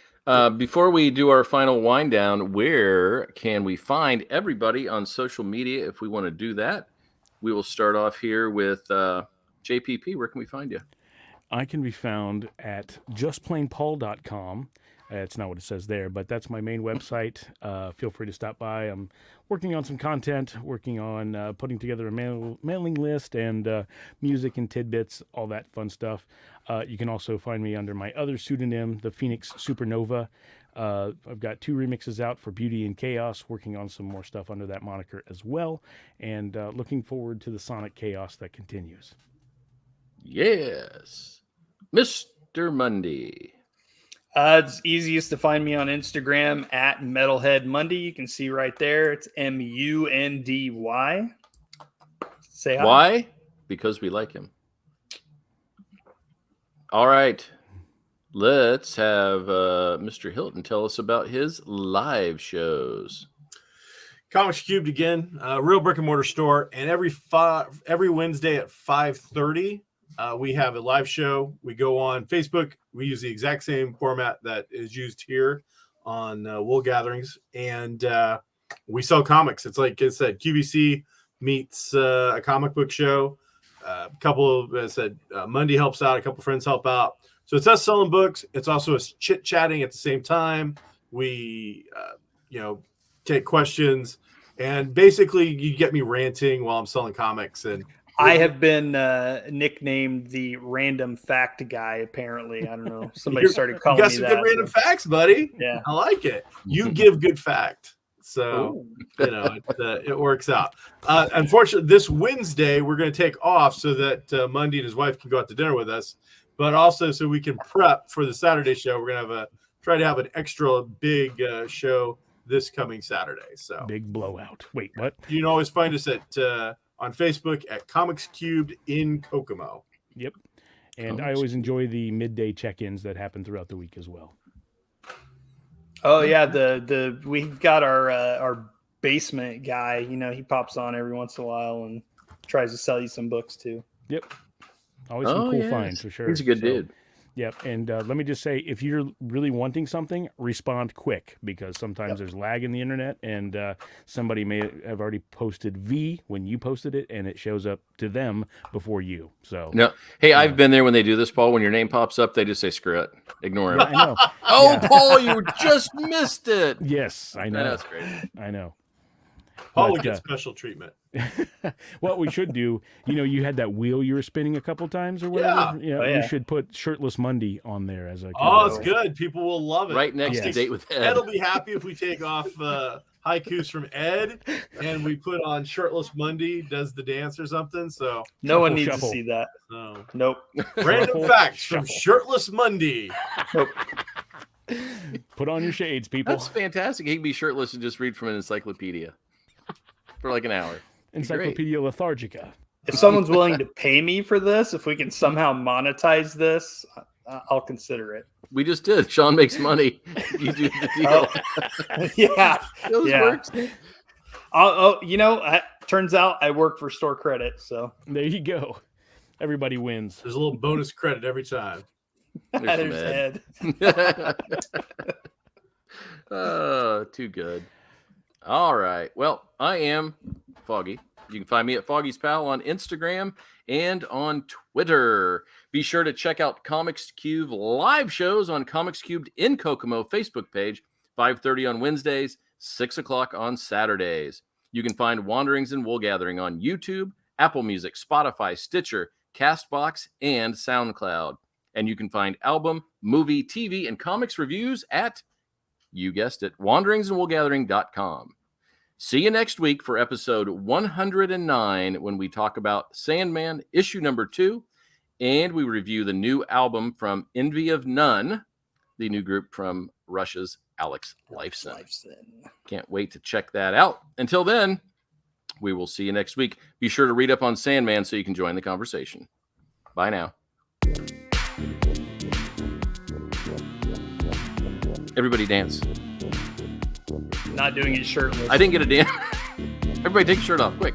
Before we do our final wind down, where can we find everybody on social media if we want to do that? We will start off here with JPP. Where can we find you? I can be found at justplainpaul.com. It's not what it says there, but that's my main website. Feel free to stop by. I'm working on some content, working on putting together a mailing list and music and tidbits, all that fun stuff. You can also find me under my other pseudonym, the Phoenix Supernova. I've got 2 remixes out for Beauty and Chaos, working on some more stuff under that moniker as well, and looking forward to the Sonic Chaos that continues. Yes. Mr. Mundy. It's easiest to find me on Instagram at MetalHead Mundy. You can see right there. It's Mundy. Say hi. Why? Because we like him. All right. Let's have Mr. Hilton tell us about his live shows. Comics Cubed again, real brick and mortar store, and every Wednesday at 5:30, we have a live show. We go on Facebook. We use the exact same format that is used here on Wool Gatherings, and we sell comics. It's like I said, QVC meets a comic book show. A couple of, as I said, Mundy helps out. A couple friends help out. So it's us selling books. It's also us chit-chatting at the same time. We, take questions, and basically you get me ranting while I'm selling comics. And I have been nicknamed the random fact guy, apparently. I don't know. Somebody started calling you me got some that. good random facts, buddy. Yeah. I like it. You give good fact. So, it works out. Unfortunately, this Wednesday, we're going to take off so that Mundy and his wife can go out to dinner with us, but also so we can prep for the Saturday show. We're going to try to have an extra big show this coming Saturday. So Big blowout. Wait, what? you can always find us at on Facebook at Comics Cubed in Kokomo. Yep. And I always enjoy the midday check-ins that happen throughout the week as well. Oh yeah, we've got our basement guy. He pops on every once in a while and tries to sell you some books too. Yep. Always some cool finds for sure. He's a good dude. Yep. And let me just say, if you're really wanting something, respond quick, because sometimes there's lag in the internet, and somebody may have already posted V when you posted it, and it shows up to them before you. So No. Hey, I've been there when they do this, Paul. When your name pops up, they just say, screw it. Ignore him. I know. Oh, Paul, you just missed it. Yes, I know. That's great. I know. Paul But, would get special treatment. What we should do, you had that wheel you were spinning a couple times or whatever. Yeah. We should put Shirtless Mundy on there as a. Oh, it's good. People will love it. Right next to Date with Ed. Ed will be happy if we take off haikus from Ed and we put on Shirtless Mundy does the dance or something. So No one needs shuffle. to see that. so. Nope. Random Shuffle, facts from shuffle. Shirtless Mundy. Put on your shades, people. That's fantastic. He can be shirtless and just read from an encyclopedia for like an hour. Encyclopedia Lethargica. If someone's willing to pay me for this, if we can somehow monetize this, I'll consider it. We just did. Shawn makes money. You do the deal. Yeah. Those Yeah. works. Turns out I work for Store Credit, so There you go. Everybody wins. There's a little bonus credit every time. There's some Ed. Too good. All right. Well, I am Foggy. You can find me at Foggy's Pal on Instagram and on Twitter. Be sure to check out Comics Cube live shows on Comics Cubed in Kokomo Facebook page, 5:30 on Wednesdays, 6 o'clock on Saturdays. You can find Wanderings and Wool Gathering on YouTube, Apple Music, Spotify, Stitcher, Castbox, and SoundCloud. And you can find album, movie, TV, and comics reviews at, you guessed it, wanderingsandwoolgathering.com. See you next week for episode 109 when we talk about Sandman issue number 2, and we review the new album from Envy of None, the new group from Russia's Alex Lifeson. Can't wait to check that out. Until then, we will see you next week. Be sure to read up on Sandman so you can join the conversation. Bye now. Everybody dance. Not doing it shirtless. I didn't get a dance. Everybody take your shirt off, quick.